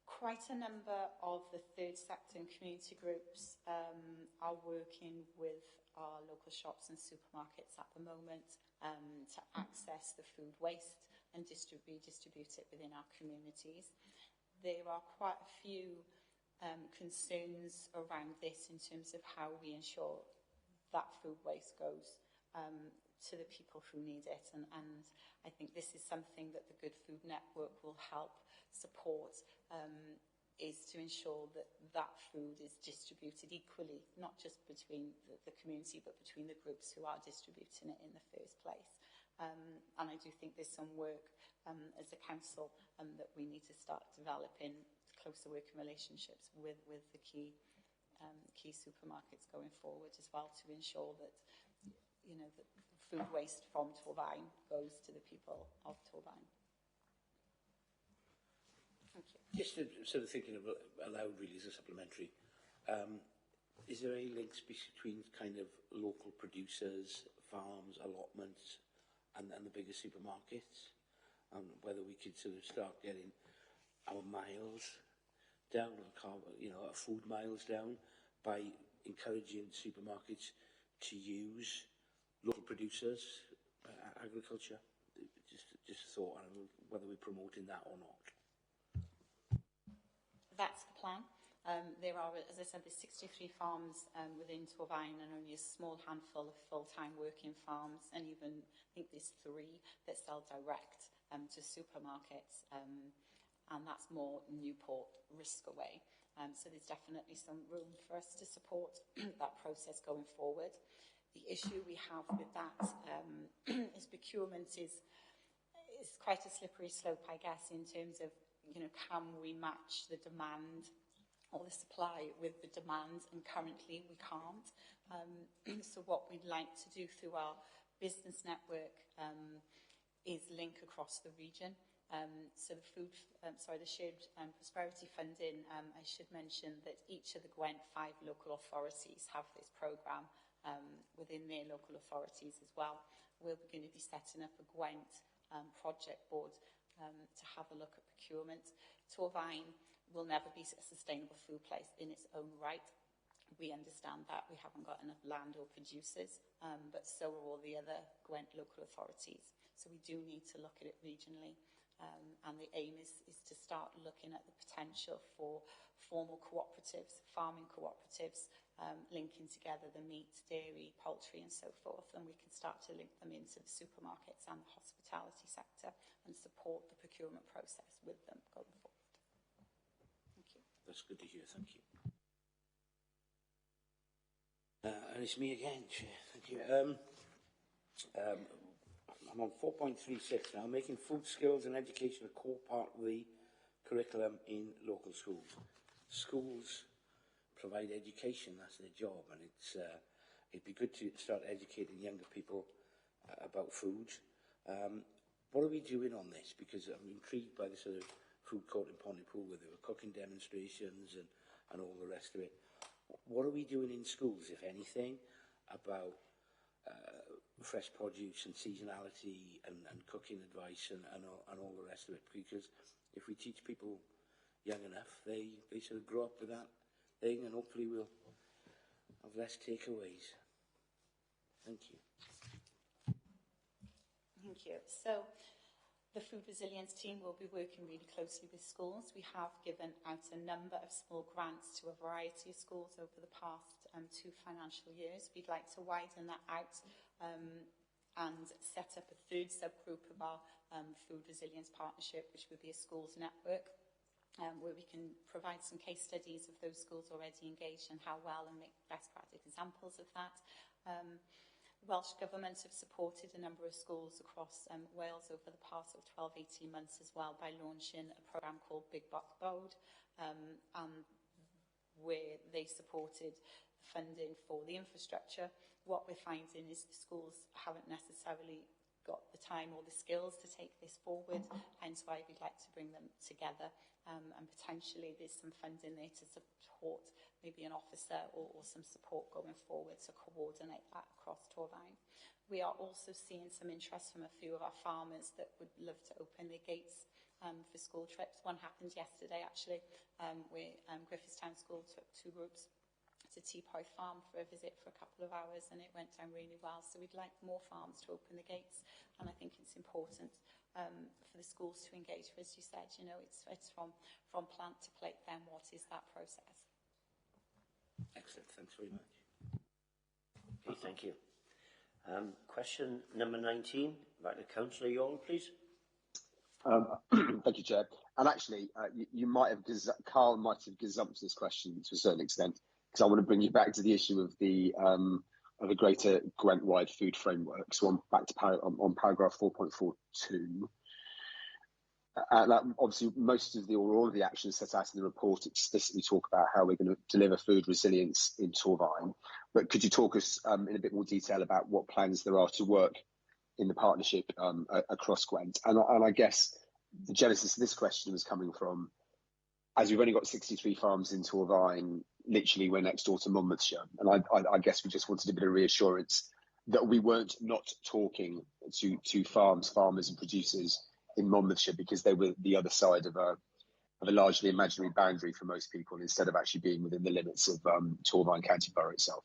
Quite a number of the third sector and community groups are working with our local shops and supermarkets at the moment to access the food waste and redistribute it within our communities. There are quite a few concerns around this in terms of how we ensure that food waste goes to the people who need it, and I think this is something that the Good Food Network will help support, is to ensure that that food is distributed equally, not just between the community but between the groups who are distributing it in the first place. And I do think there's some work as a council that we need to start developing closer working relationships with the key supermarkets going forward as well, to ensure that, you know, that food waste from Torvine goes to the people of Torvine. Thank you. Just sort of thinking of aloud really as a supplementary, is there any links between kind of local producers, farms, allotments and the bigger supermarkets, and whether we could sort of start getting our miles down, or our food miles down, by encouraging supermarkets to use local producers, agriculture? Just a thought, I don't know whether we're promoting that or not. That's the plan. There are, as I said, there's 63 farms within Torvine and only a small handful of full-time working farms, and even I think there's 3 that sell direct to supermarkets, and that's more Newport, Riskaway. So there's definitely some room for us to support that process going forward. The issue we have with that is procurement is quite a slippery slope, I guess, in terms of, you know, can we match the demand or the supply with the demand, and currently we can't. So what we'd like to do through our business network is link across the region. So the shared prosperity funding, I should mention that each of the Gwent 5 local authorities have this programme within their local authorities as well. We're going to be setting up a Gwent project board to have a look at procurement. Torvine will never be a sustainable food place in its own right, we understand that we haven't got enough land or producers, but so are all the other Gwent local authorities. So we do need to look at it regionally. And the aim is to start looking at the potential for formal cooperatives, farming cooperatives, linking together the meat, dairy, poultry and so forth. And we can start to link them into the supermarkets and the hospitality sector and support the procurement process with them going forward. Thank you. That's good to hear, thank you. And it's me again, Chair. Thank you. I'm on 4.36 now, making food skills and education a core part of the curriculum in local schools. Schools provide education, that's their job, and it'd be good to start educating younger people about food. What are we doing on this? Because I'm intrigued by the sort of food court in Pontypool where there were cooking demonstrations and all the rest of it. What are we doing in schools, if anything, about fresh produce and seasonality and cooking advice and all the rest of it? Because if we teach people young enough, they sort of grow up with that thing, and hopefully we'll have less takeaways. Thank you. Thank you. So the food resilience team will be working really closely with schools. We have given out a number of small grants to a variety of schools over the past 2 financial years. We'd like to widen that out and set up a third subgroup of our food resilience partnership, which would be a schools network, where we can provide some case studies of those schools already engaged and how well, and make best practice examples of that. Welsh Government have supported a number of schools across Wales over the past 12-18 months as well by launching a programme called Big Box Bold, where they supported funding for the infrastructure. What we're finding is the schools haven't necessarily got the time or the skills to take this forward, hence why we'd like to bring them together, and potentially there's some funding there to support maybe an officer or some support going forward to coordinate that across Torfaen. We are also seeing some interest from a few of our farmers that would love to open their gates for school trips. One happened yesterday actually, where Griffithstown School took 2 groups to Teapoy Farm for a visit for a couple of hours, and it went down really well. So we'd like more farms to open the gates, and I think it's important for the schools to engage. For, as you said, you know, it's from plant to plate. Then what is that process? Excellent. Thanks very much. Okay, thank you. Question number 19, back to Councillor Yall, please. Thank you, Chair. And actually, you might have Carl might have gazumped this question to a certain extent, because I want to bring you back to the issue of the a greater Gwent-wide food framework. So back to on paragraph 4.42. Obviously, most of or all of the actions set out in the report explicitly talk about how we're going to deliver food resilience in Torfaen. But could you talk us in a bit more detail about what plans there are to work in the partnership across Gwent? And I guess the genesis of this question was coming from, as we've only got 63 farms in Torfaen, literally we're next door to Monmouthshire. And I guess we just wanted a bit of reassurance that we weren't not talking to farmers and producers in Monmouthshire because they were the other side of a largely imaginary boundary for most people, instead of actually being within the limits of Torfaen County Borough itself.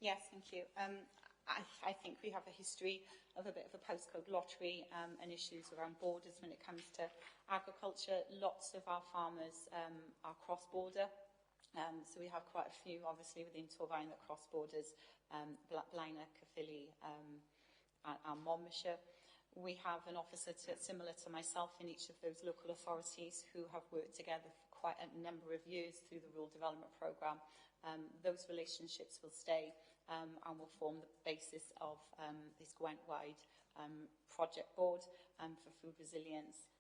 Yes, thank you. I think we have a history of a bit of a postcode lottery and issues around borders when it comes to agriculture. Lots of our farmers are cross-border. So we have quite a few, obviously, within Torfaen that cross borders, Blaenau, Caerphilly, and Monmouthshire. We have an officer similar to myself in each of those local authorities who have worked together for quite a number of years through the Rural Development Programme. Those relationships will stay and will form the basis of this Gwent-wide project board for food resilience.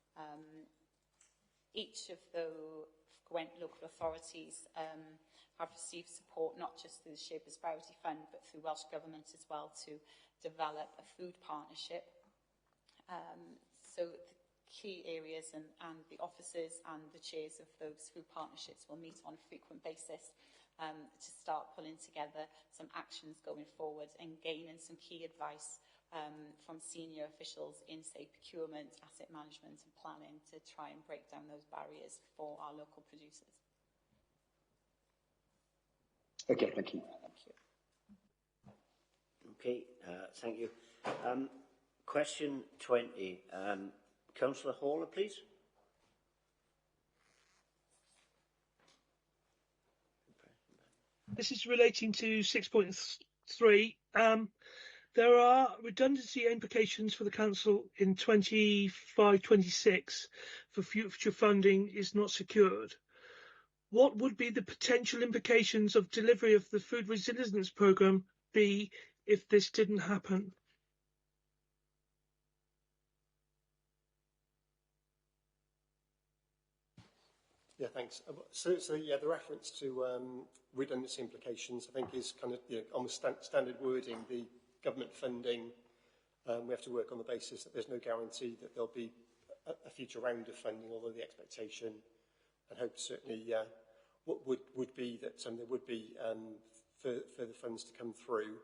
Each of the Gwent local authorities have received support not just through the Shared Prosperity Fund but through Welsh Government as well to develop a food partnership. So the key areas and the officers and the chairs of those food partnerships will meet on a frequent basis to start pulling together some actions going forward and gaining some key advice from senior officials in, say, procurement, asset management and planning to try and break down those barriers for our local producers. Okay, thank you. Okay, thank you. Question 20. Councillor Haller, please. This is relating to 6.3. There are redundancy implications for the council in 25-26 for future funding is not secured. What would be the potential implications of delivery of the food resilience programme be if this didn't happen? Yeah, thanks. So yeah, the reference to redundancy implications, I think, is kind of almost standard wording. The government funding, we have to work on the basis that there's no guarantee that there'll be a future round of funding, although the expectation and hope certainly would be that there would be further funds to come through.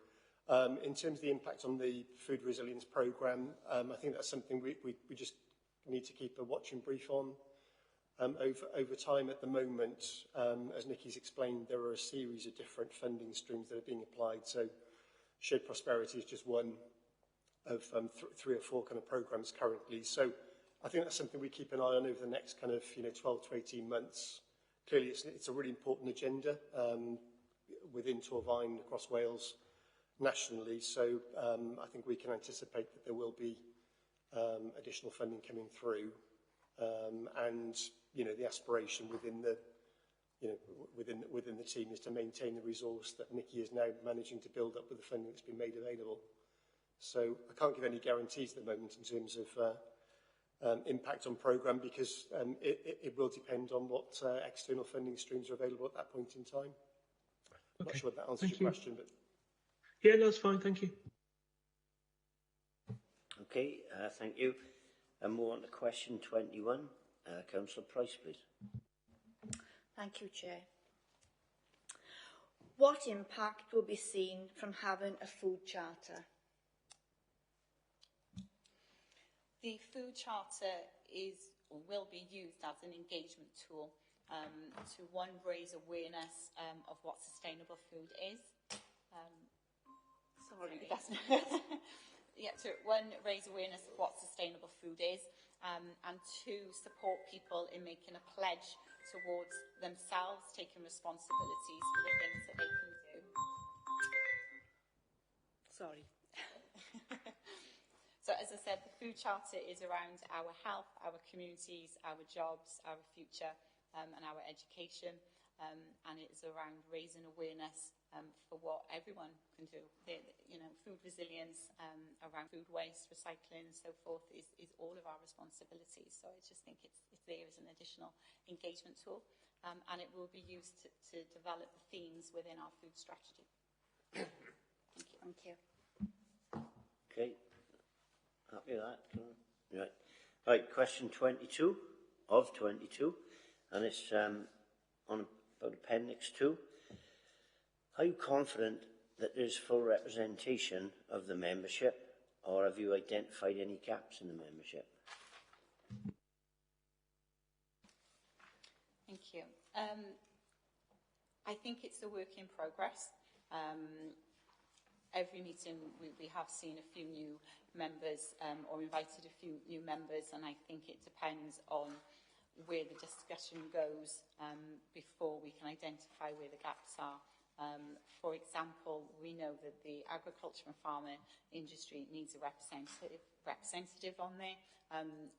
In terms of the impact on the food resilience programme, I think that's something we just need to keep a watching brief on. Over time at the moment, as Nikki's explained, there are a series of different funding streams that are being applied. So shared prosperity is just one of 3 or 4 kind of programmes currently. So I think that's something we keep an eye on over the next kind of 12 to 18 months. Clearly, it's a really important agenda within Torfaen, across Wales, nationally. So I think we can anticipate that there will be additional funding coming through, and the aspiration within the within the team is to maintain the resource that Nikki is now managing to build up with the funding that's been made available. So I can't give any guarantees at the moment in terms of impact on programme, because it will depend on what external funding streams are available at that point in time. I'm not sure if that answers your question, but yeah, that's fine. Thank you. Okay, thank you. And move on to question 21. Councillor Price, please. Thank you, Chair. What impact will be seen from having a food charter? The food charter is or will be used as an engagement tool to, one, raise awareness of what sustainable food is. Sorry, that's yeah, to, one, raise awareness of what sustainable food is, and 2, support people in making a pledge towards themselves, taking responsibilities for the things that they can do. Sorry. So, as I said, the food charter is around our health, our communities, our jobs, our future, and our education, and it is around raising awareness for what everyone can do. Food resilience, around food waste, recycling and so forth is all of our responsibilities. So I just think it's there as an additional engagement tool, and it will be used to develop the themes within our food strategy. Thank you. Okay. Happy with that? Right. Right, question 22 of 22, and it's on about Appendix 2. Are you confident that there is full representation of the membership, or have you identified any gaps in the membership? Thank you. I think it's a work in progress. Every meeting we have seen a few new members or invited a few new members, and I think it depends on where the discussion goes before we can identify where the gaps are. For example, we know that the agriculture and farming industry needs a representative on there.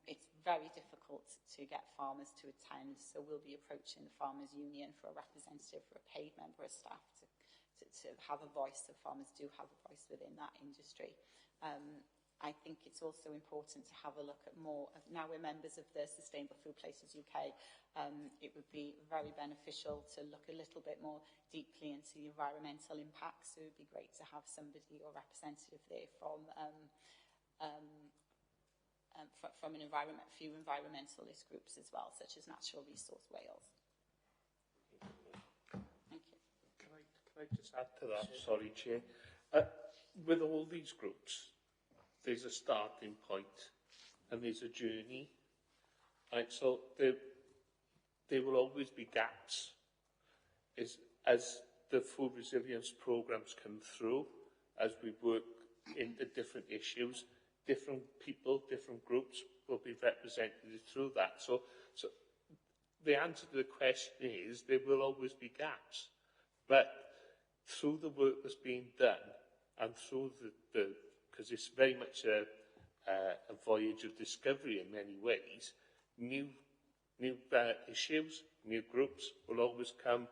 It's very difficult to get farmers to attend, so we'll be approaching the Farmers Union for a representative, for a paid member of staff to have a voice, so farmers do have a voice within that industry. I think it's also important to have a look at more, now we're members of the Sustainable Food Places UK, it would be very beneficial to look a little bit more deeply into the environmental impacts. So it would be great to have somebody or representative there from a few environmentalist groups as well, such as Natural Resource Wales. Thank you. Can I just add to that? Sorry, Chair. With all these groups, there's a starting point and there's a journey. Right? So there will always be gaps. As the food resilience programmes come through, as we work into different issues, different people, different groups will be represented through that. So the answer to the question is there will always be gaps, but through the work that's being done and through because it's very much a voyage of discovery in many ways, new issues, new groups will always come,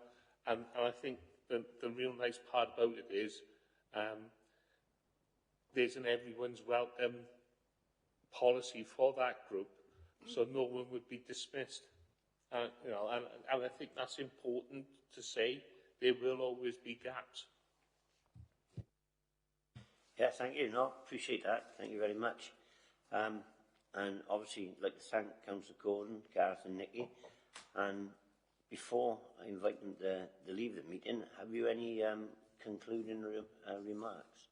and I think the real nice part about it is there's an everyone's welcome policy for that group, so no one would be dismissed. You know, and I think that's important to say. There will always be gaps. Yeah, thank you. No, appreciate that. Thank you very much. And obviously, I'd like to thank Councillor Gordon, Gareth and Nicky. And before I invite them to leave the meeting, have you any concluding remarks?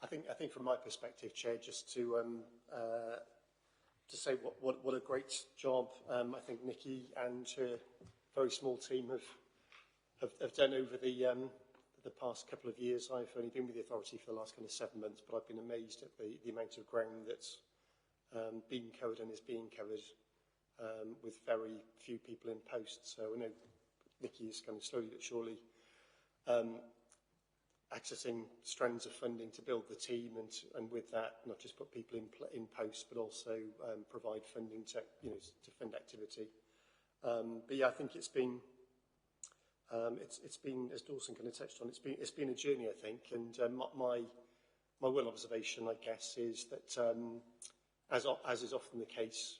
I think from my perspective, Chair, just to say what a great job I think Nicky and her very small team have done over the past couple of years. I've only been with the authority for the last kind of 7 months, but I've been amazed at the amount of ground that's been covered and is being covered with very few people in post. So I know Nicky is kind of slowly but surely accessing strands of funding to build the team, and with that, not just put people in post, but also provide funding to to fund activity. But yeah, I think it's been, as Dawson kind of touched on, it's been a journey, I think, and my one observation, I guess, is that as is often the case,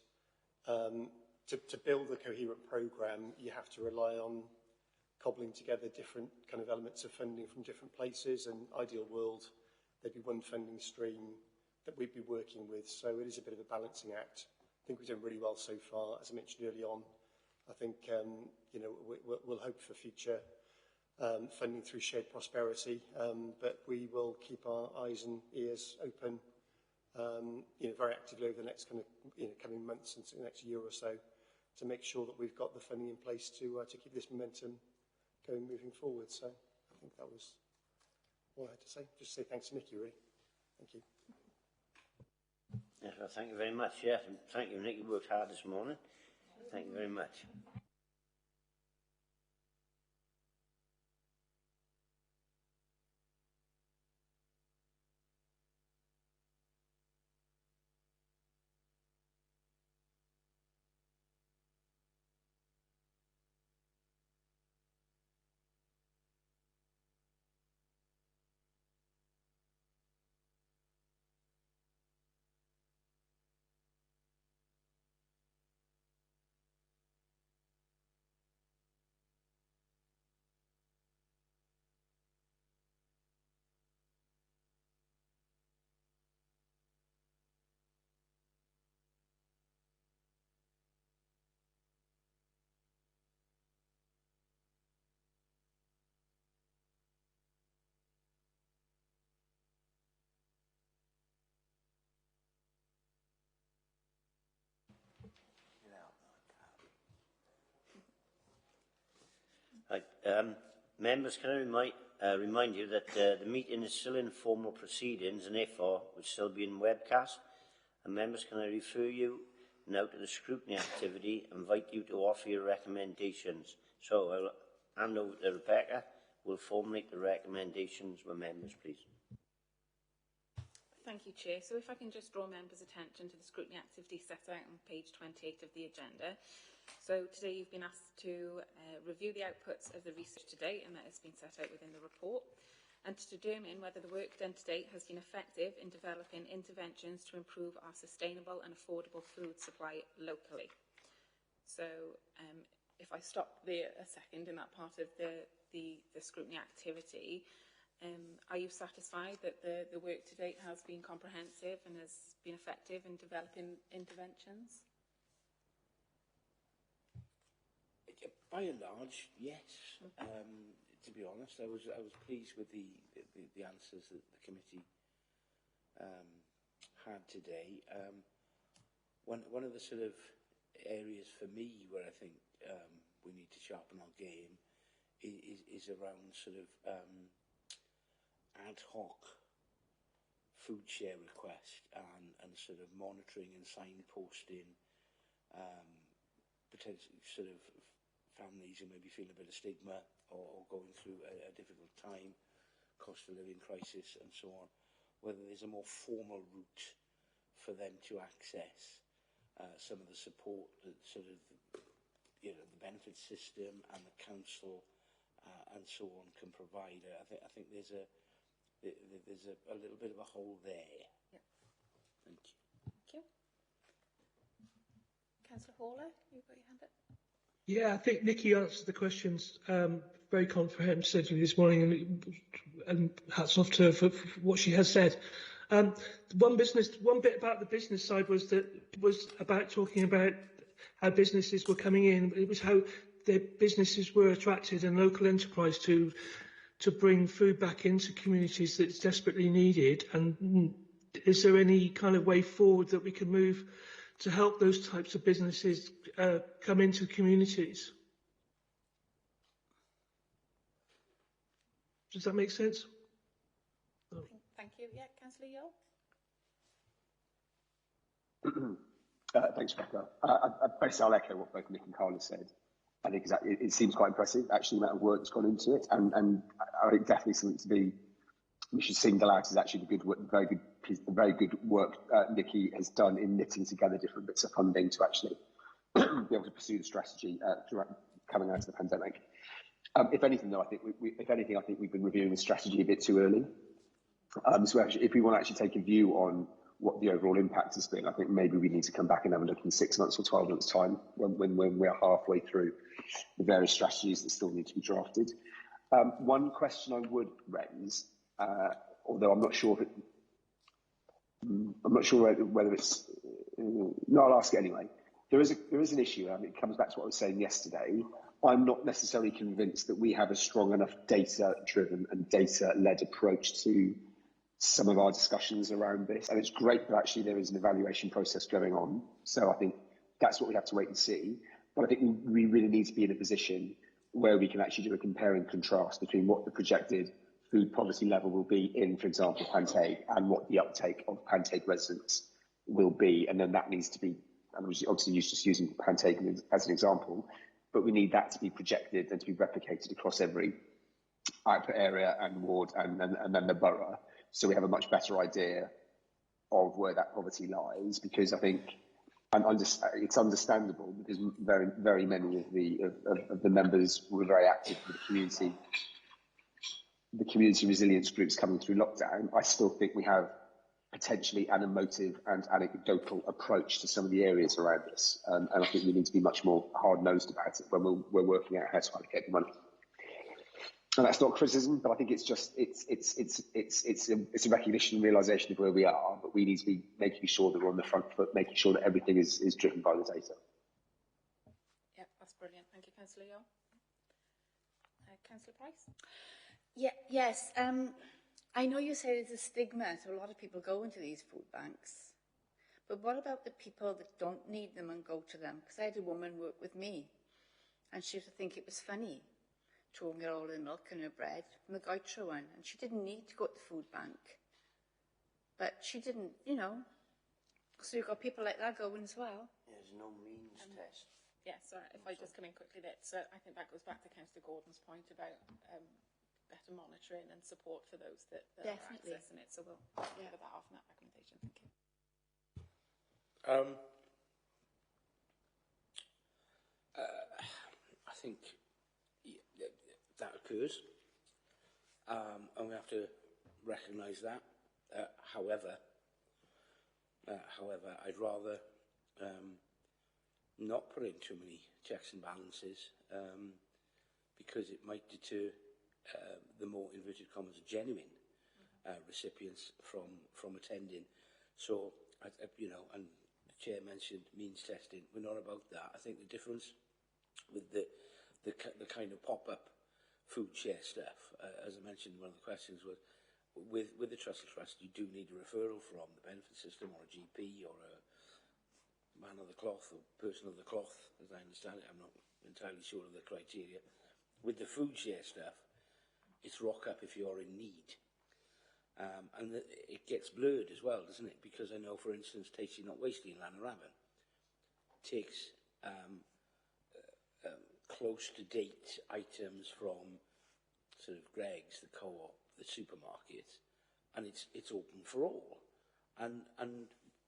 to build a coherent programme, you have to rely on cobbling together different kind of elements of funding from different places, and ideal world, there'd be one funding stream that we'd be working with. So it is a bit of a balancing act. I think we've done really well so far, as I mentioned early on. I think we'll hope for future funding through shared prosperity, but we will keep our eyes and ears open, very actively over the next kind of coming months and the next year or so, to make sure that we've got the funding in place to keep this momentum going moving forward. So I think that was all I had to say. Just say thanks to Nicky, really. Thank you. Yes, well, thank you very much. Yes, and thank you, Nick. You worked hard this morning. Thank you very much. Right, members, can I remind you that the meeting is still in formal proceedings and therefore will still be in webcast. And members, can I refer you now to the scrutiny activity and invite you to offer your recommendations. So I'll hand over to Rebecca, who will formulate the recommendations with members, please. Thank you, Chair. So if I can just draw members' attention to the scrutiny activity set out on page 28 of the agenda. So today you've been asked to review the outputs of the research to date, and that has been set out within the report, and to determine whether the work done to date has been effective in developing interventions to improve our sustainable and affordable food supply locally. So if I stop there a second in that part of the scrutiny activity, are you satisfied that the work to date has been comprehensive and has been effective in developing interventions? By and large, yes. To be honest, I was pleased with the answers that the committee had today. One of the sort of areas for me where I think we need to sharpen our game is around sort of ad hoc food share request and sort of monitoring and signposting potentially sort of families who maybe feel a bit of stigma or going through a difficult time, cost of living crisis and so on, whether there's a more formal route for them to access some of the support that sort of, you know, the benefit system and the council and so on can provide. I think there's a little bit of a hole there. Yep. Thank you. Thank you. Councillor Hawler, you've got your hand up. Yeah, I think Nikki answered the questions very comprehensively this morning, and hats off to her for what she has said. One bit about the business side was about talking about how businesses were coming in. It was how their businesses were attracted and local enterprise to bring food back into communities that's desperately needed. And is there any kind of way forward that we can move to help those types of businesses come into communities? Does that make sense? Thank you. Yeah, Councillor Yole. Thanks, Rebecca. Basically, I'll echo what both Nick and Carla said. I think exactly, it seems quite impressive, actually, the amount of work that's gone into it, and I think definitely something we should single out is actually the very good work Nikki has done in knitting together different bits of funding to actually be able to pursue the strategy throughout coming out of the pandemic. If anything, though, I think we've been reviewing the strategy a bit too early. So actually, if we want to actually take a view on what the overall impact has been, I think maybe we need to come back and have a look in 6 months or 12 months' time when we're halfway through the various strategies that still need to be drafted. One question I would raise, although I'm not sure whether it's. No, I'll ask it anyway. There is an issue. I mean, it comes back to what I was saying yesterday. I'm not necessarily convinced that we have a strong enough data-driven and data-led approach to some of our discussions around this. And it's great that actually there is an evaluation process going on. So I think that's what we have to wait and see. But I think we really need to be in a position where we can actually do a compare and contrast between what the projected food poverty level will be in, for example, Panteg, and what the uptake of Panteg residents will be. And then that needs to be, I'm obviously just using Panteg as an example, but we need that to be projected and to be replicated across every output area and ward and then the borough. So we have a much better idea of where that poverty lies, because I think it's understandable because very, very many of the members were very active in the community resilience groups coming through lockdown. I still think we have potentially an emotive and anecdotal approach to some of the areas around this, and I think we need to be much more hard-nosed about it when we're working out how to allocate the money. And that's not criticism, but I think it's just it's a recognition and realisation of where we are. But we need to be making sure that we're on the front foot, making sure that everything is driven by the data. Yeah, that's brilliant. Thank you, Councillor Yole. Councillor Price. Yes. I know you say there's a stigma to a lot of people going to these food banks, but what about the people that don't need them and go to them? Because I had a woman work with me, and she used to think it was funny throwing her all her milk and her bread from the Goitra one, and she didn't need to go to the food bank. But she didn't, you know. So you've got people like that going as well. There's no means test. Yeah, sorry, if I just come in quickly there. So I think that goes back to Councillor Gordon's point about better monitoring and support for those that are accessing it. So we'll cover that off in that recommendation. Thank you. I think that occurs, and we have to recognise that. However, I'd rather not put in too many checks and balances because it might deter the more inverted commas genuine recipients from attending. So, you know, and the chair mentioned means testing. We're not about that. I think the difference with the kind of pop-up food share stuff, as I mentioned, one of the questions was, with the Trussell Trust, you do need a referral from the benefit system or a GP or a man of the cloth or person of the cloth, as I understand it. I'm not entirely sure of the criteria. With the food share stuff, it's rock up if you're in need. And it gets blurred as well, doesn't it? Because I know, for instance, Tasty Not Wasty in Llanrabban takes close to date items from sort of Greggs, the co-op, the supermarket, and it's open for all. And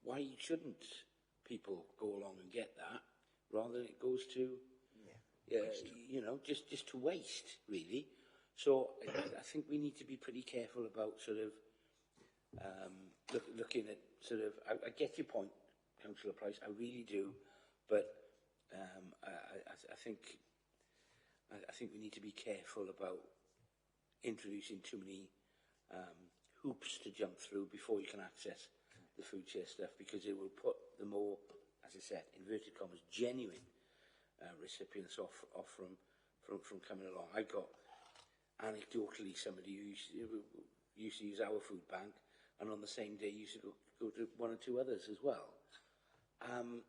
why shouldn't people go along and get that rather than it goes to, you know, just to waste, really? So I think we need to be pretty careful about sort of looking at sort of. I get your point, Councillor Price. I really do, but I think we need to be careful about introducing too many hoops to jump through before you can access the food share stuff, because it will put the more, as I said, inverted commas, genuine recipients off from coming along. I got anecdotally somebody who used to use our food bank, and on the same day used to go to one or two others as well, and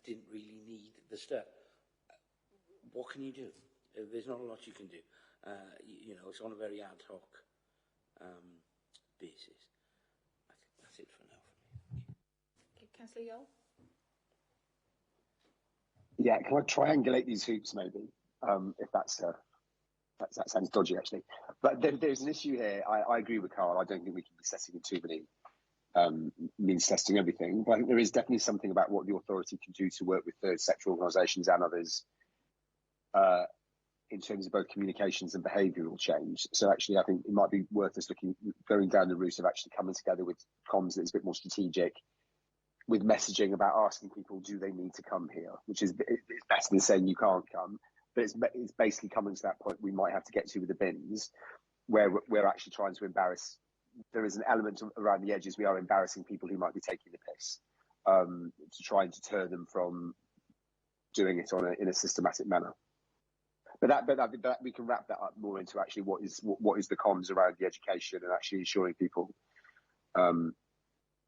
didn't really need the stuff. What can you do? There's not a lot you can do. You know, it's on a very ad hoc basis. I think that's it for now for me. Okay, Councillor Yole? Yeah, can I triangulate these hoops maybe? If that sounds dodgy actually. But there's an issue here. I agree with Carl. I don't think we can be setting in too many means testing everything. But I think there is definitely something about what the authority can do to work with third sector organisations and others in terms of both communications and behavioural change. So actually, I think it might be worth us going down the route of actually coming together with comms that's a bit more strategic, with messaging about asking people, do they need to come here? Which is it's better than saying you can't come, but it's basically coming to that point we might have to get to with the bins, where we're actually trying to embarrass. There is an element around the edges. We are embarrassing people who might be taking the piss, to try and deter them from doing it in a systematic manner. But that we can wrap that up more into actually what is the comms around the education and actually ensuring people,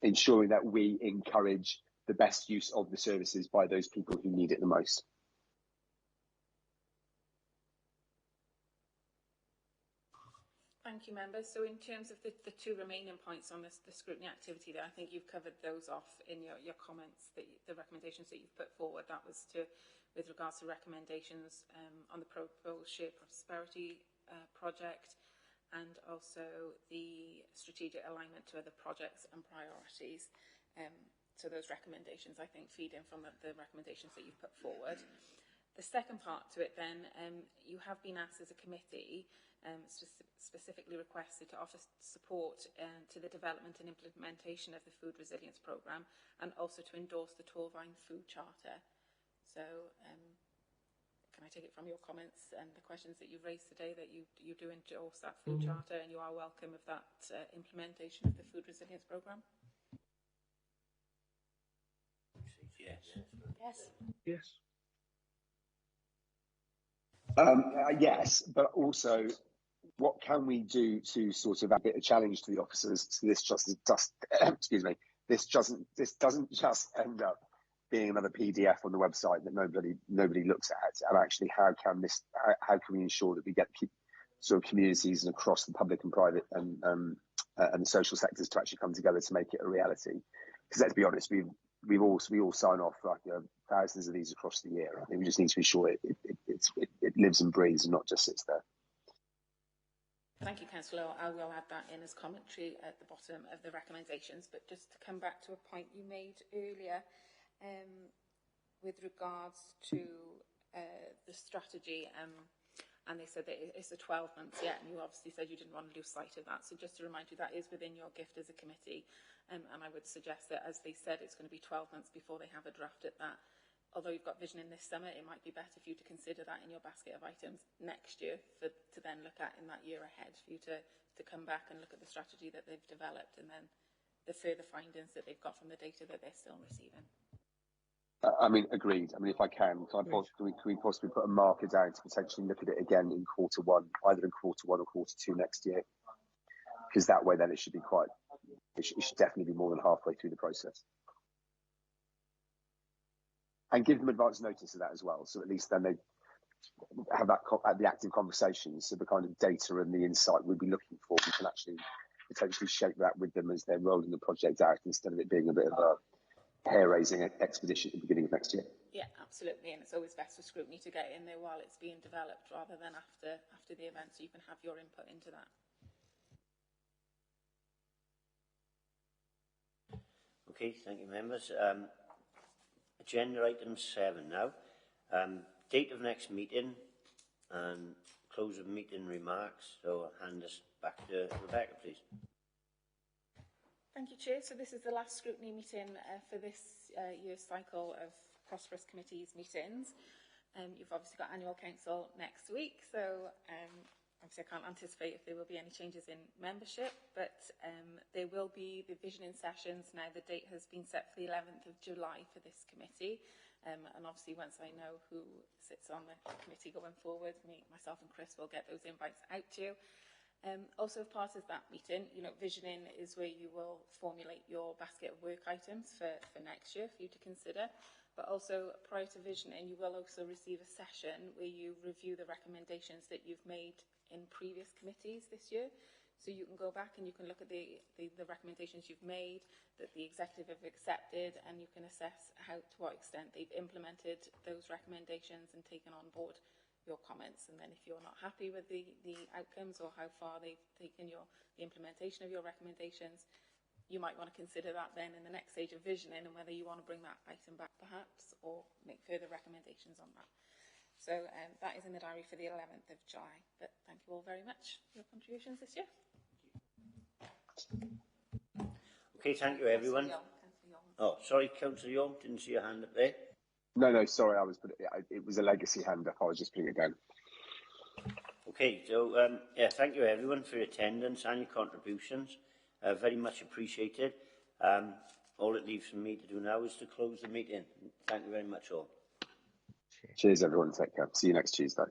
ensuring that we encourage the best use of the services by those people who need it the most. Thank you, members. So in terms of the two remaining points on the scrutiny activity there, I think you've covered those off in your comments, the recommendations that you've put forward. That was with regards to recommendations on the proposed shared prosperity project, and also the strategic alignment to other projects and priorities. So those recommendations, I think, feed in from the recommendations that you've put forward. The second part to it then, you have been asked as a committee, specifically requested to offer support to the development and implementation of the Food Resilience Programme, and also to endorse the Torvine Food Charter. So can I take it from your comments and the questions that you've raised today that you do endorse that food charter and you are welcome of that implementation of the Food Resilience Programme? Yes. Yes. Yes. Yes, but also, what can we do to sort of add a bit of challenge to the officers so this doesn't just end up being another PDF on the website that nobody looks at, and actually how can we ensure that we get sort of communities and across the public and private and the social sectors to actually come together to make it a reality? Because let's be honest, we all sign off like thousands of these across the year. I think we just need to be sure it lives and breathes and not just sits there. Thank you, Councillor. I will add that in as commentary at the bottom of the recommendations. But just to come back to a point you made earlier, with regards to the strategy, and they said that it's a 12 months yet, and you obviously said you didn't want to lose sight of that. So just to remind you, that is within your gift as a committee, and I would suggest that, as they said, it's going to be 12 months before they have a draft at that. Although you've got vision in this summer, it might be better for you to consider that in your basket of items next year to then look at in that year ahead, for you to come back and look at the strategy that they've developed and then the further findings that they've got from the data that they're still receiving. I mean, agreed. I mean, if I can we possibly put a marker down to potentially look at it again in Q1, either in Q1 or Q2 next year? Because that way, then it should be it should definitely be more than halfway through the process. Thank you, Councillor Yole. I will add that in as commentary at the bottom of the recommendations. But just to come back to a point you made earlier, with regards to the strategy, and they said that it's a 12 months yet, and you obviously said you didn't want to lose sight of that. So just to remind you, that is within your gift as a committee, and I would suggest that, as they said, it's going to be 12 months before they have a draft at that. Although you've got vision in this summer, it might be better for you to consider that in your basket of items next year to then look at in that year ahead, for you to further findings that they've got from the data that they've developed and then the further findings that they've got from the data that they're still receiving. I mean, agreed. I mean, if I can we possibly put a marker down to potentially look at it again in Q1, either in Q1 or Q2 next year? Because that way, then it should be and give them advance notice of that as well. So at least then they have that the active conversations. So the kind of data and the insight we'd be looking for, we can actually potentially shape that with them as they're rolling the project out, instead of it being a bit of a hair-raising expedition at the beginning of next year. Yeah, absolutely, and it's always best for scrutiny to get in there while it's being developed rather than after the event, so you can have your input into that. Okay, thank you, members. Agenda item 7 now. Date of next meeting and close of meeting remarks. So I'll hand this back to Rebecca, please. Thank you, Chair. So this is the last scrutiny meeting for this year's cycle of Prosperous Committees meetings. You've obviously got annual council next week, so obviously I can't anticipate if there will be any changes in membership, but there will be the visioning sessions. Now the date has been set for the 11th of July for this committee, and obviously once I know who sits on the committee going forward, myself and Chris will get those invites out to you. Also, as part of that meeting, visioning is where you will formulate your basket of work items for next year for you to consider. But also, prior to visioning, you will also receive a session where you review the recommendations that you've made in previous committees this year. So you can go back and you can look at the recommendations you've made, that the executive have accepted, and you can assess to what extent they've implemented those recommendations and taken on board your comments. And then if you're not happy with the outcomes or how far they've taken the implementation of your recommendations, you might want to consider that then in the next stage of visioning, and whether you want to bring that item back perhaps or make further recommendations on that. So that is in the diary for the 11th of July. But thank you all very much for your contributions this year. Okay, thank you, everyone. Oh, sorry, Councillor Young, didn't see your hand up there. No, sorry, it was a legacy hand up. I was just putting it down. Okay, so yeah, thank you, everyone, for your attendance and your contributions. Very much appreciated. All it leaves for me to do now is to close the meeting. Thank you very much, all. Cheers, everyone. Take care. See you next Tuesday.